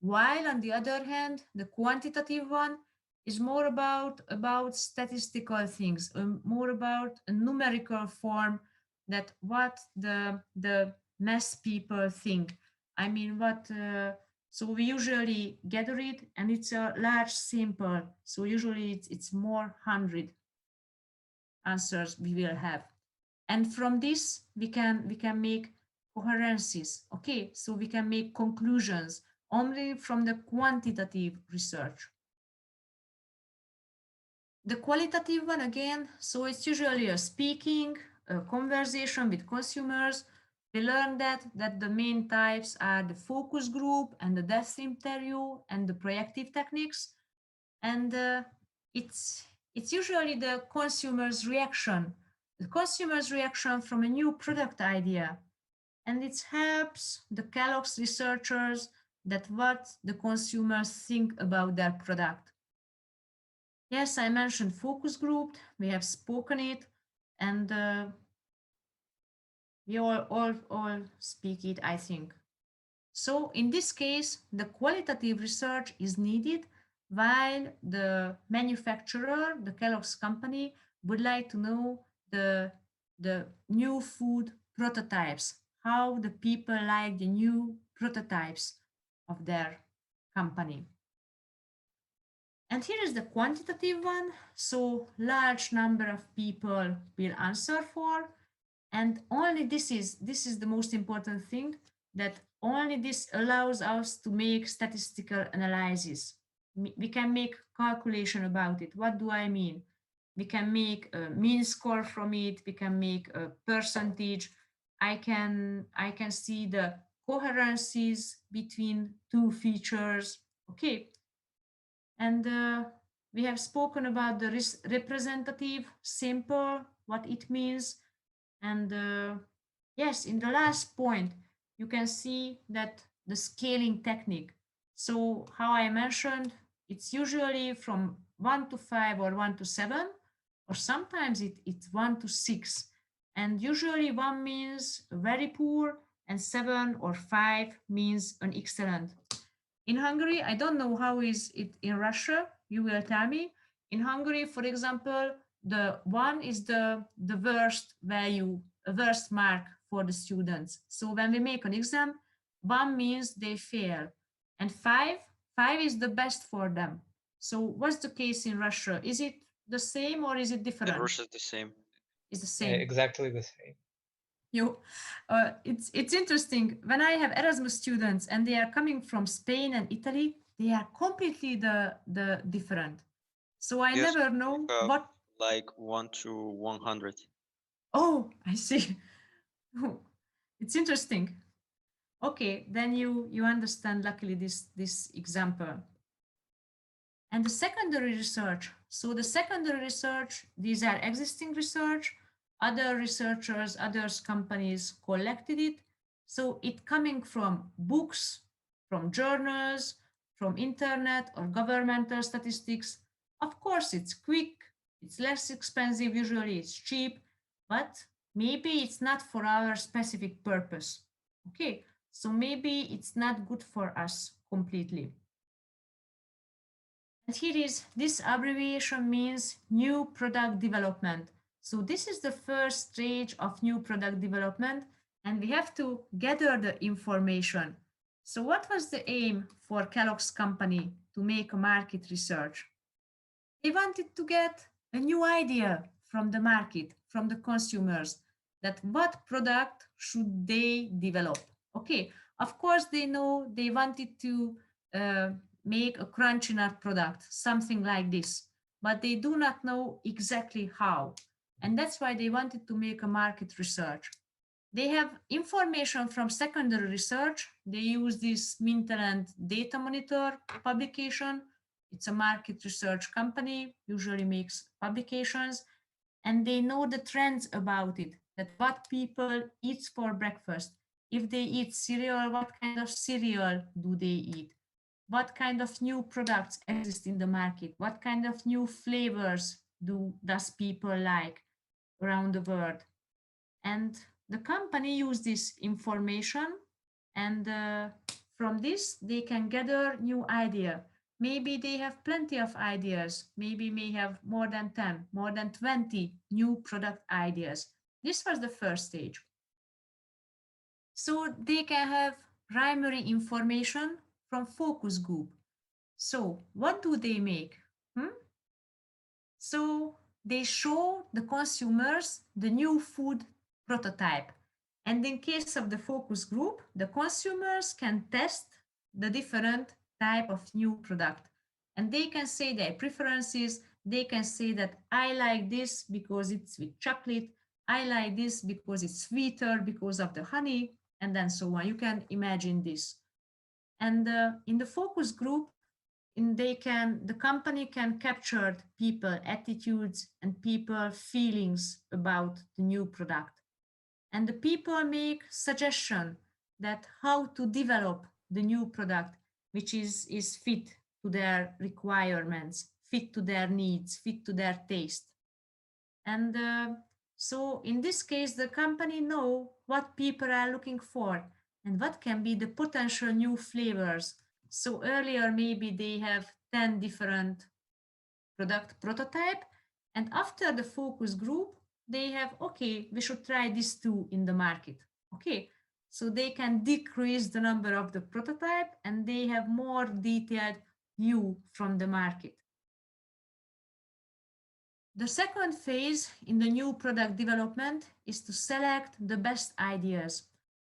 While on the other hand, the quantitative one is more about statistical things, more about a numerical form, that what the mass people think. I mean, so we usually gather it, and it's a large sample. So usually it's more 100 answers we will have. And from this, we can make coherences. Okay, so we can make conclusions only from the quantitative research. The qualitative one, again, so it's usually a speaking, a conversation with consumers. We learned that the main types are the focus group and the depth interview and the proactive techniques. And it's usually the consumer's reaction. The consumer's reaction from a new product idea. And it helps the Kellogg's researchers that what the consumers think about their product. Yes, I mentioned focus group. We have spoken it, and we all speak it, I think. So in this case, the qualitative research is needed, while the manufacturer, the Kellogg's company, would like to know the new food prototypes, how the people like the new prototypes of their company. And here is the quantitative one. So large number of people will answer for, and only this is the most important thing, that only this allows us to make statistical analysis. We can make calculation about it. What do I mean? We can make a mean score from it. We can make a percentage. I can see the coherencies between two features. Okay. And we have spoken about the representative sample, what it means. And yes, in the last point, you can see that the scaling technique. So how I mentioned, it's usually from 1 to 5 or 1 to 7, or sometimes it's 1 to 6. And usually 1 means very poor and 7 or 5 means an excellent. In Hungary, I don't know how is it in Russia, you will tell me. In Hungary, for example, the 1 is the worst value, a worst mark for the students. So when we make an exam, 1 means they fail, and 5 is the best for them. So what's the case in Russia? Is it the same or is it different? In Russia, the same. It's the same. Exactly the same. It's interesting when I have Erasmus students and they are coming from Spain and Italy, they are completely the different. So I Yes, never know have what. like 1 to 100. Oh, I see. It's interesting. Okay, then you understand luckily this example. And the secondary research. So the secondary research, these are existing research. Other researchers, others companies collected it. So it coming from books, from journals, from internet or governmental statistics. Of course, it's quick, it's less expensive, usually it's cheap, but maybe it's not for our specific purpose. Okay, so maybe it's not good for us completely. And here is, this abbreviation means new product development. So this is the first stage of new product development, and we have to gather the information. So what was the aim for Kellogg's company to make a market research? They wanted to get a new idea from the market, from the consumers, that what product should they develop. Okay, of course they know they wanted to make a crunchy nut product, something like this, but they do not know exactly how. And that's why they wanted to make a market research. They have information from secondary research. They use this Mintel Data Monitor publication. It's a market research company, usually makes publications, and they know the trends about it, that what people eat for breakfast. If they eat cereal, what kind of cereal do they eat? What kind of new products exist in the market? What kind of new flavors does people like around the world? And the company use this information, and from this they can gather new idea. Maybe they have plenty of ideas, maybe may have more than 10, more than 20 new product ideas. This was the first stage. So they can have primary information from focus group. So what do they make? So they show the consumers the new food prototype. And in case of the focus group, the consumers can test the different type of new product. And they can say their preferences. They can say that I like this because it's with chocolate. I like this because it's sweeter because of the honey, and then so on. You can imagine this. And in the focus group, the company can capture people attitudes and people feelings about the new product, and the people make suggestion that how to develop the new product which is fit to their requirements, fit to their needs, fit to their taste. And so in this case the company know what people are looking for and what can be the potential new flavors. So earlier, maybe they have 10 different product prototype. And after the focus group, they have, okay, we should try this too in the market. Okay, so they can decrease the number of the prototype and they have more detailed view from the market. The second phase in the new product development is to select the best ideas.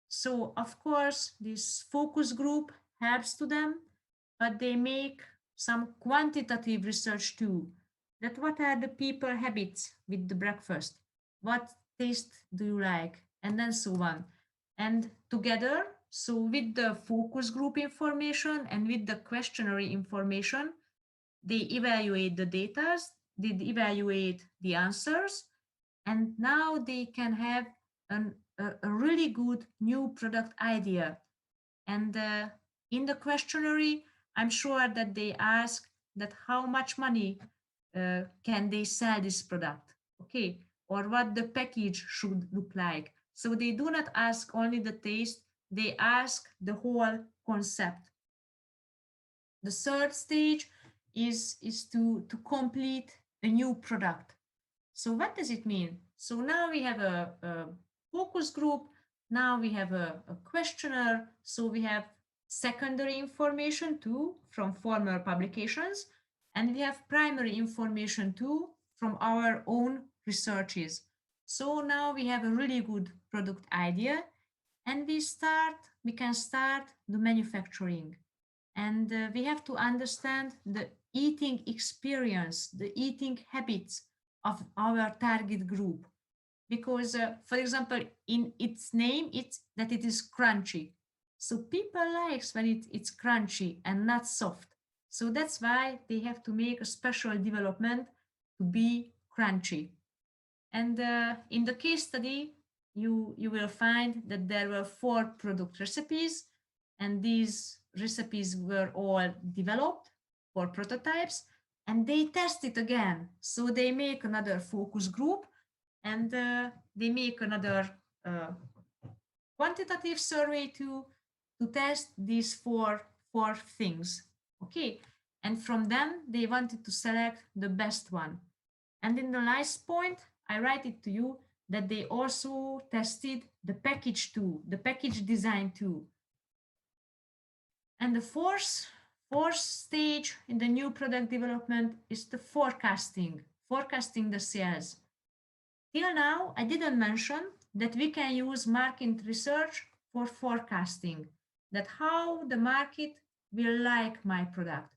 So of course, this focus group helps to them, but they make some quantitative research too. that what are the people habits with the breakfast? What taste do you like? And then so on. And together, so with the focus group information and with the questionnaire information, they evaluate the data, they evaluate the answers, and now they can have a really good new product idea. And in the questionnaire, I'm sure that they ask that how much money can they sell this product, okay, or what the package should look like. So they do not ask only the taste, they ask the whole concept. The third stage is to complete a new product. So what does it mean? So now we have a focus group, now we have a questionnaire, so we have secondary information too from former publications, and we have primary information too from our own researches. So now we have a really good product idea, and we can start the manufacturing. And we have to understand the eating experience, the eating habits of our target group. Because, for example, in its name, it's that it is crunchy. So people likes when it's crunchy and not soft. So that's why they have to make a special development to be crunchy. And in the case study, you will find that there were 4 product recipes, and these recipes were all developed for prototypes, and they test it again. So they make another focus group, and they make another quantitative survey to test these four things. Okay, and from them they wanted to select the best one. And in the last point, I write it to you that they also tested the package too, the package design too. And the fourth stage in the new product development is the forecasting the sales. Till now, I didn't mention that we can use market research for forecasting, that how the market will like my product.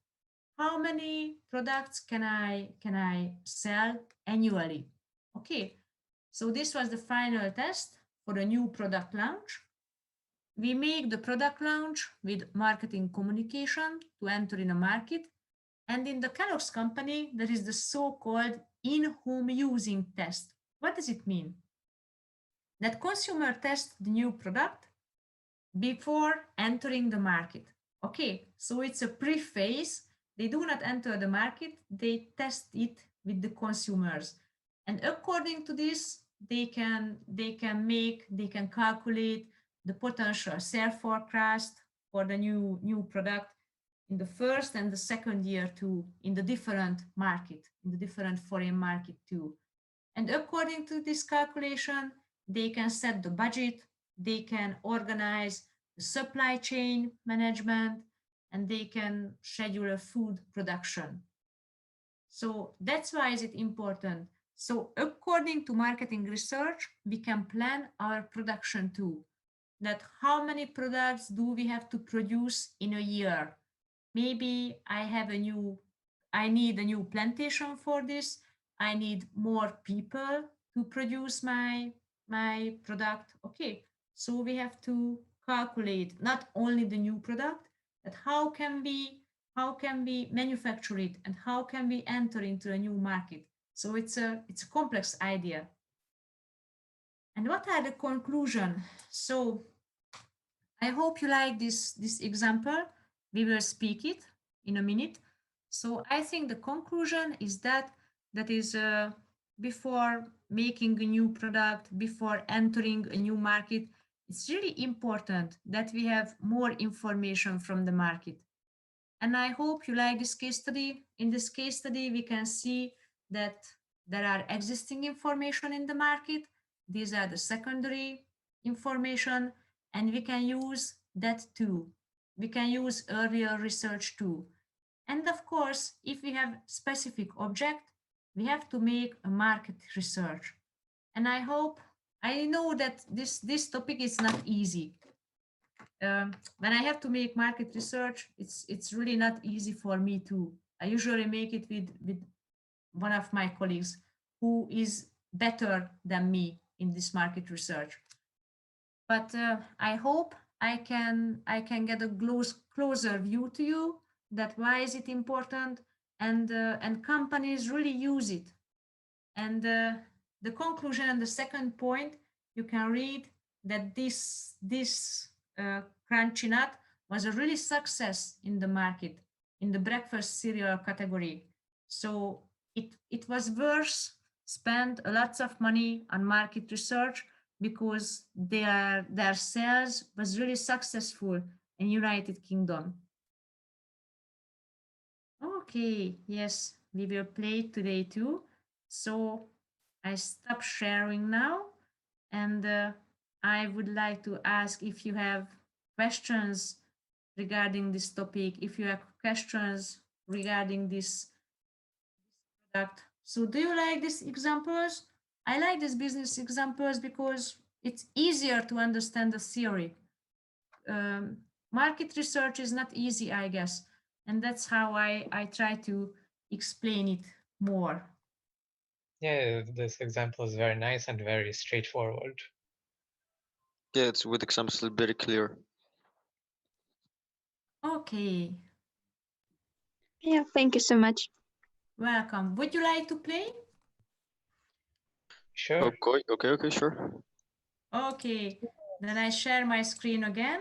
How many products can I sell annually? Okay, so this was the final test for a new product launch. We make the product launch with marketing communication to enter in a market. And in the Kellogg's company, there is the so-called in-home using test. What does it mean? That consumer test the new product before entering the market. Okay, so it's a pre-phase. They do not enter the market, they test it with the consumers. And according to this, they can calculate the potential sales forecast for the new product in the first and the second year too, in the different market, in the different foreign market too. And according to this calculation, they can set the budget, they can organize the supply chain management, and they can schedule a food production. So that's why is it important. So according to marketing research, we can plan our production too. That how many products do we have to produce in a year? Maybe I need a new plantation for this. I need more people to produce my product. Okay, so we have to calculate not only the new product, but how can we manufacture it and how can we enter into a new market. So it's a complex idea. And what are the conclusion? So I hope you like this example. We will speak it in a minute. So I think the conclusion is that is before making a new product, before entering a new market, it's really important that we have more information from the market. And I hope you like this case study. In this case study, we can see that there are existing information in the market. These are the secondary information, and we can use that too. We can use earlier research too. And of course, if we have specific object, we have to make a market research. And I know that this topic is not easy. When I have to make market research, it's really not easy for me too. I usually make it with one of my colleagues who is better than me in this market research. But I hope I can get a closer view to you that why is it important, and companies really use it. And the conclusion and the second point, you can read that this crunchy nut was a really success in the market in the breakfast cereal category. So it was worth spend a lots of money on market research because their sales was really successful in United Kingdom. Okay, yes, we will play today too. So I stop sharing now, and I would like to ask if you have questions regarding this topic, if you have questions regarding this product. So do you like these examples? I like these business examples because it's easier to understand the theory. Market research is not easy, I guess, and that's how I try to explain it more. Yeah, this example is very nice and very straightforward. Yeah, it's with examples very clear. Okay, Yeah, thank you so much. welcome. Would you like to play? Sure. Okay, sure. Okay, then I share my screen again,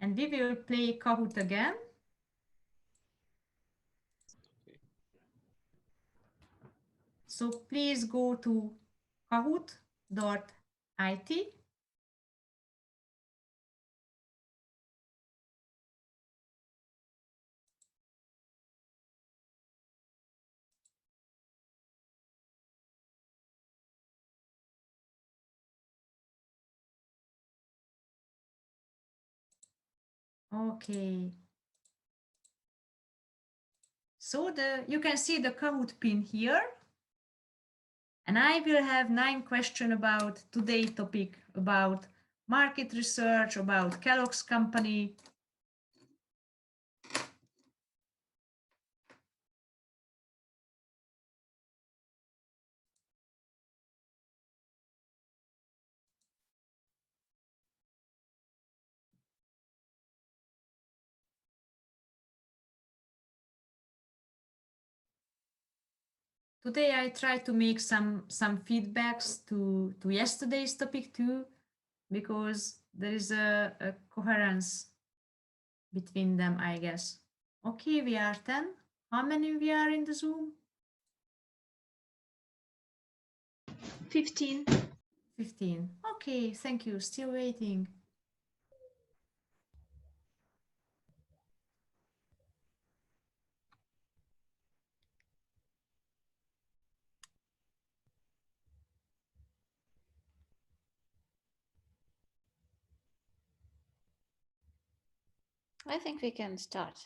and we will play Kahoot again. So please go to kahoot.it. Okay. So you can see the Kahoot pin here. And I will have 9 questions about today's topic, about market research, about Kellogg's company. Today I try to make some feedbacks to yesterday's topic too, because there is a coherence between them, I guess. Okay, we are 10. How many we are in the Zoom? 15. 15. Okay, thank you. Still waiting. I think we can start.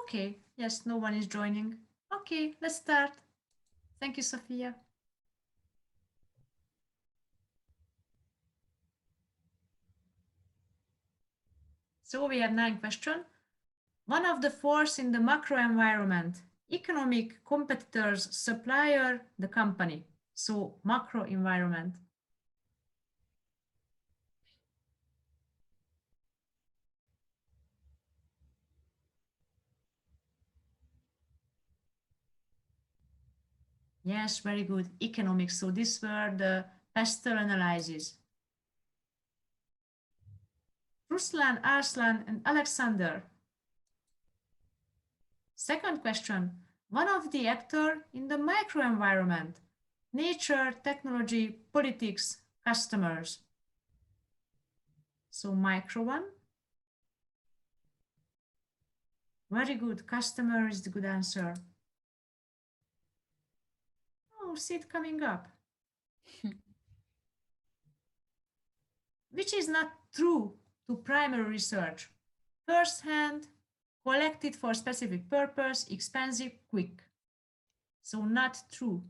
Okay, yes, no one is joining. Okay, let's start. Thank you, Sophia. So we have 9 questions. One of the force in the macro environment, economic competitors, supplier, the company. So macro environment. Yes, very good. Economics. So these were the Pastel analyses. Ruslan, Arslan, and Alexander. Second question. One of the actor in the microenvironment. Nature, technology, politics, customers. So micro one. Very good. Customer is the good answer. Oh, see it coming up. Which is not true to primary research. First hand, collected for specific purpose, expensive, quick. So not true.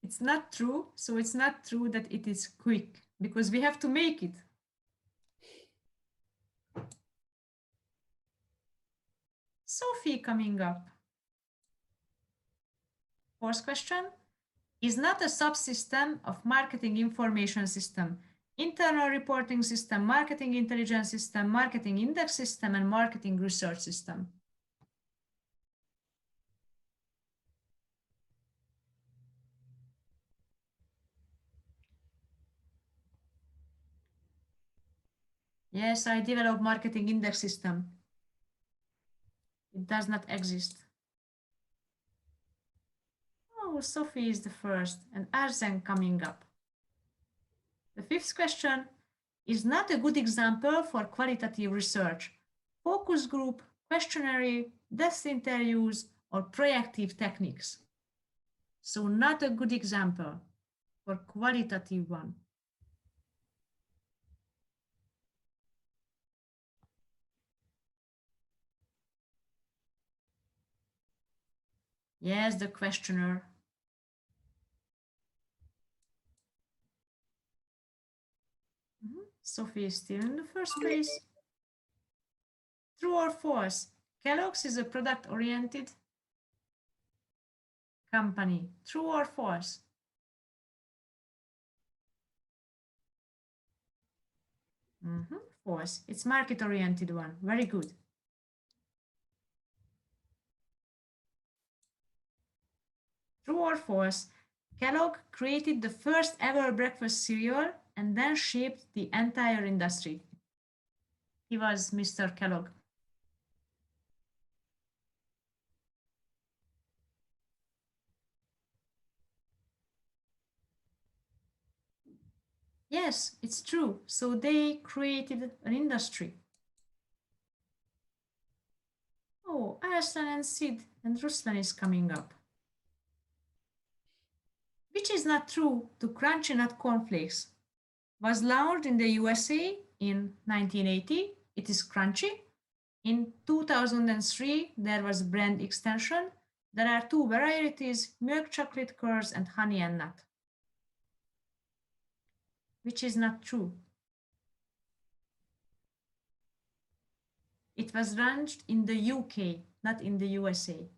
It's not true. So it's not true that it is quick because we have to make it. Sophie coming up. Fourth question. Is not a subsystem of marketing information system, internal reporting system, marketing intelligence system, marketing index system, and marketing research system. Yes, I developed marketing index system. It does not exist. Oh, Sophie is the first, and Arsen coming up. The fifth question is not a good example for qualitative research. Focus group, questionnaire, desk interviews, or proactive techniques. So not a good example for qualitative one. Yes, the questionnaire. Sophie is still in the first place. True or false? Kellogg's is a product-oriented company. True or false? False. It's market-oriented one. Very good. True or false? Kellogg created the first ever breakfast cereal and then shaped the entire industry. He was Mr. Kellogg. Yes, it's true. So they created an industry. Oh, Arslan and Sid and Ruslan is coming up. Which is not true to Crunchy Nut Cornflakes. Was launched in the USA in 1980. It is crunchy. In 2003, there was brand extension. There are two varieties, milk chocolate curds and honey and nut. Which is not true. It was launched in the UK, not in the USA.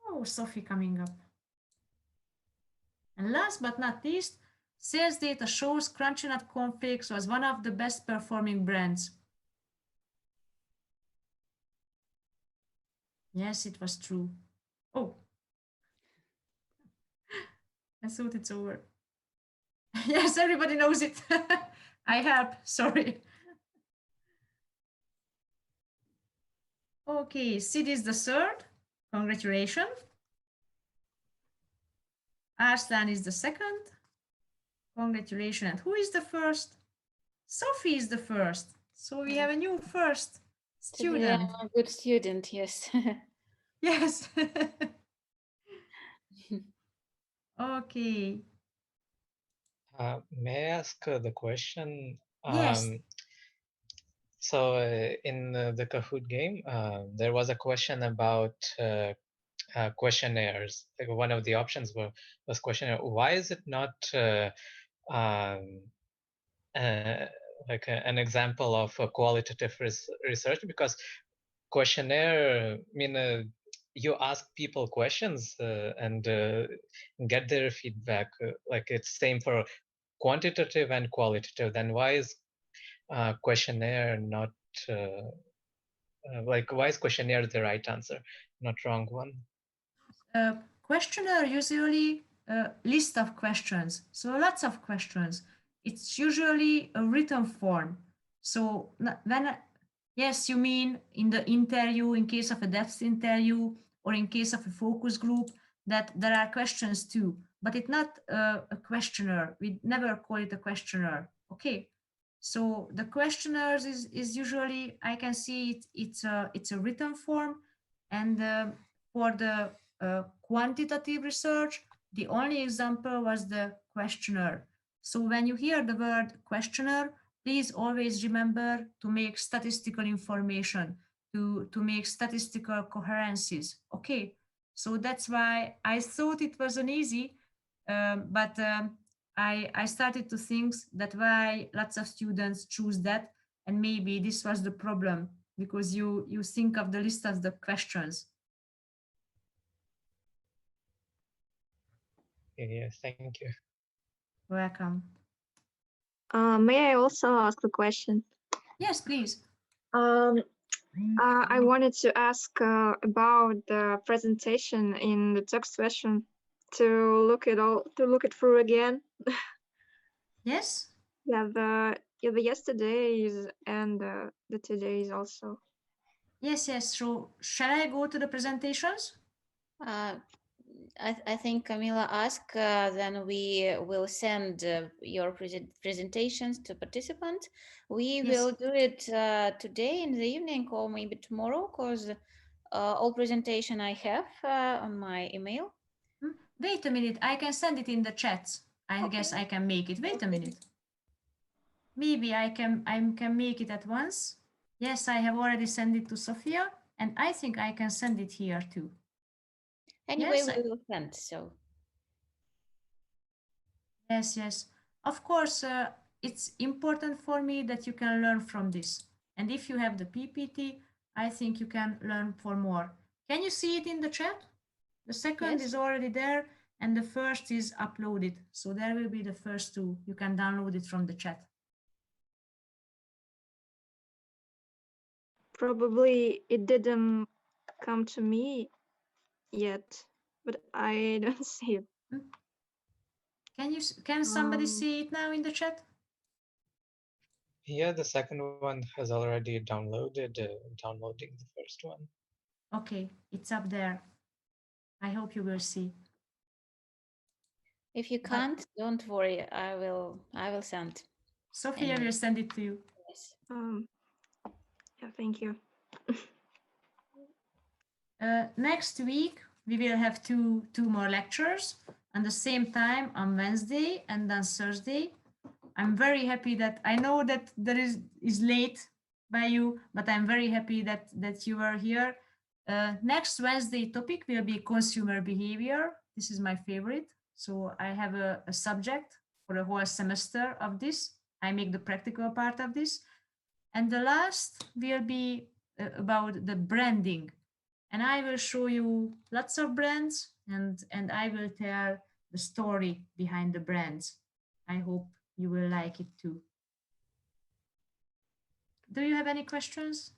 Oh, Sophie coming up. And last but not least, sales data shows Crunchy Nut Cornflakes was one of the best performing brands. Yes, it was true. Oh, I thought it's over. Yes, everybody knows it. I help, sorry. Okay, Sid is the third. Congratulations. Arslan is the second. Congratulations. And who is the first? Sophie is the first. So we have a new first student. Today I'm a good student, yes. Yes. Okay. May I ask the question? Yes. So in the Kahoot game, there was a question about questionnaires. Like one of the options was questionnaire. Why is it not like an example of a qualitative research? Because questionnaire, I mean, you ask people questions and get their feedback. Like it's same for quantitative and qualitative. Then why is questionnaire not like why is questionnaire the right answer, not wrong one? Questionnaire usually a list of questions, so lots of questions. It's usually a written form. So when, yes, you mean in the interview, in case of a depth interview, or in case of a focus group, that there are questions too, but it's not a questionnaire. We never call it a questionnaire. Okay. So the questionnaires is usually, I can see it's a written form, and for the quantitative research, the only example was the questionnaire. So when you hear the word questionnaire, please always remember to make statistical information, to make statistical coherences. Okay, So that's why I thought it wasn't easy, but I started to think that why lots of students choose that, and maybe this was the problem, because you think of the list of the questions. Yes, thank you. Welcome. May I also ask a question? Yes, please. I wanted to ask about the presentation in the text version to look it through again. Yes. Yeah, the yesterday's and the today's also. Yes, yes. So shall I go to the presentations? I think Camila asked, then we will send your presentations to participants. We Yes. will do it today in the evening or maybe tomorrow, because all presentation I have on my email. Wait a minute, I can send it in the chat. I Okay. guess I can make it. Wait a Okay. minute. Maybe I can make it at once. Yes, I have already sent it to Sophia, and I think I can send it here too. Anyway, Yes, we will send, so. Yes, yes. Of course, it's important for me that you can learn from this. And if you have the PPT, I think you can learn for more. Can you see it in the chat? The second Yes. is already there, and the first is uploaded. So there will be the first two. You can download it from the chat. Probably it didn't come to me yet, but I don't see it. Can somebody see it now in the chat? Yeah, the second one has already downloaded, downloading the first one. Okay, it's up there. I hope you will see. If you can't, don't worry. I will send. Sophia Anyway. will send it to you. Yes. Yeah, thank you. Next week, we will have two more lectures on the same time on Wednesday and on Thursday. I'm very happy that I know that there is late by you, but I'm very happy that you are here. Next Wednesday topic will be consumer behavior. This is my favorite. So I have a subject for a whole semester of this. I make the practical part of this. And the last will be about the branding. And I will show you lots of brands, and I will tell the story behind the brands. I hope you will like it too. Do you have any questions?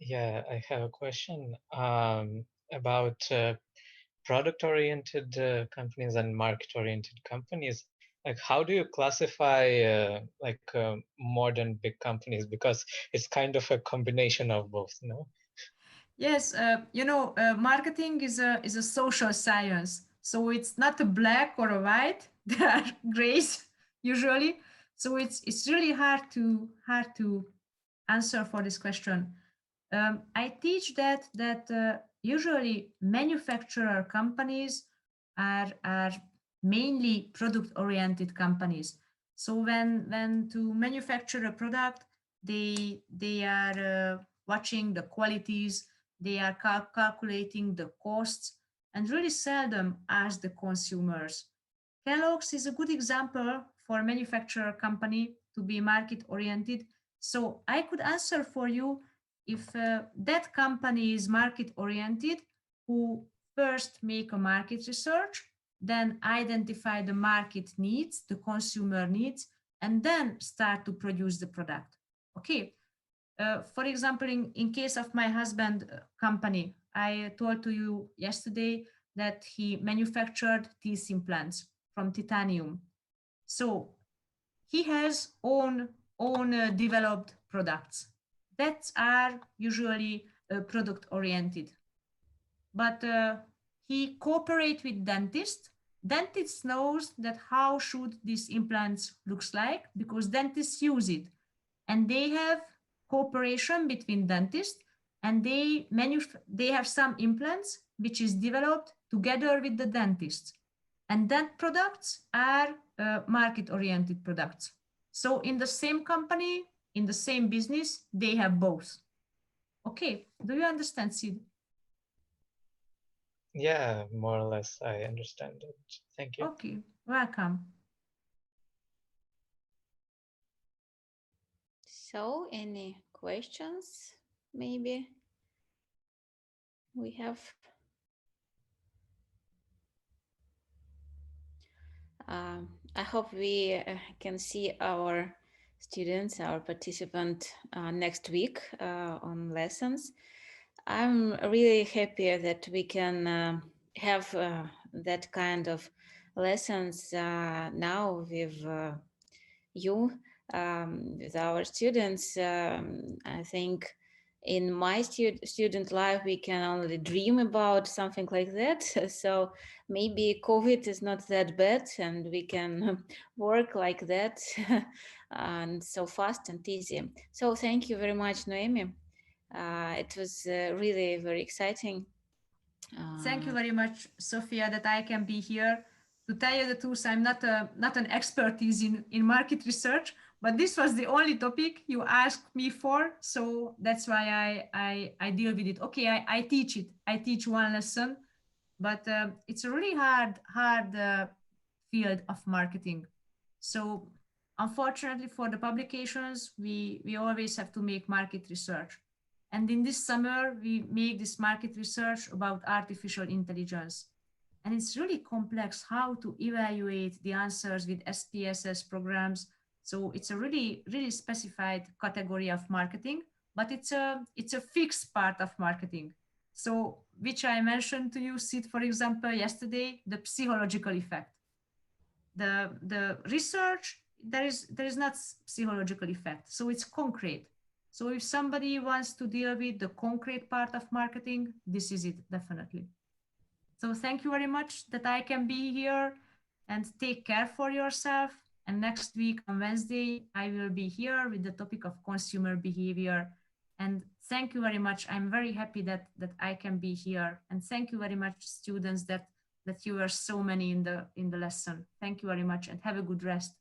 Yeah, I have a question about product-oriented companies and market-oriented companies. Like, how do you classify modern big companies? Because it's kind of a combination of both, no? Yes, marketing is a social science. So it's not a black or a white. There are grays usually. So it's really hard to answer for this question. I teach that usually manufacturer companies are mainly product-oriented companies. So when to manufacture a product, they are watching the qualities, they are calculating the costs, and really seldom ask the consumers. Kellogg's is a good example for a manufacturer company to be market oriented. So I could answer for you if that company is market oriented, who first make a market research, then identify the market needs, the consumer needs, and then start to produce the product. Okay. For example, in case of my husband company, I told to you yesterday that he manufactured teeth implants from titanium. So he has own developed products that are usually product oriented. But he cooperate with dentists. Dentists knows that how should these implants looks like, because dentists use it, and they have cooperation between dentists, and they have some implants which is developed together with the dentists, and that products are market oriented products. So in the same company, in the same business, they have both. Okay, do you understand, Sid? Yeah, more or less, I understand it. Thank you. Okay, welcome. So, any questions? Maybe we have. I hope we can see our students, our participant next week on lessons. I'm really happy that we can have that kind of lessons now with you, with our students. I think in my student life, we can only dream about something like that. So maybe COVID is not that bad and we can work like that and so fast and easy. So thank you very much, Noemi. It was really very exciting. Thank you very much, Sophia, that I can be here. To tell you the truth, I'm not an expertise in market research, but this was the only topic you asked me for, so that's why I deal with it. Okay, I teach it. I teach one lesson, but it's a really hard field of marketing. So unfortunately for the publications, we always have to make market research. And in this summer, we make this market research about artificial intelligence. And it's really complex how to evaluate the answers with SPSS programs. So it's a really specified category of marketing, but it's a fixed part of marketing. So which I mentioned to you, Sid, for example, yesterday, the psychological effect. The research, there is not psychological effect. So it's concrete. So if somebody wants to deal with the concrete part of marketing, this is it, definitely. So thank you very much that I can be here, and take care for yourself. And next week on Wednesday, I will be here with the topic of consumer behavior. And thank you very much. I'm very happy that I can be here. And thank you very much, students, that you were so many in the lesson. Thank you very much, and have a good rest.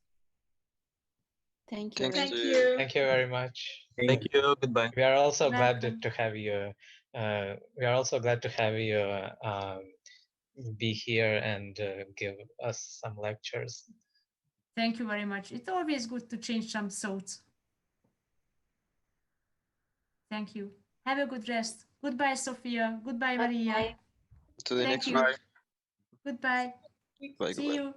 Thank you. Thanks to you. Thank you very much. Thank you. Goodbye. We are also glad Welcome. to have you. We are also glad to have you be here and give us some lectures. Thank you very much. It's always good to change some thoughts. Thank you. Have a good rest. Goodbye, Sophia. Goodbye, Maria. Bye. the Thank next you. week. Goodbye. Bye. See you.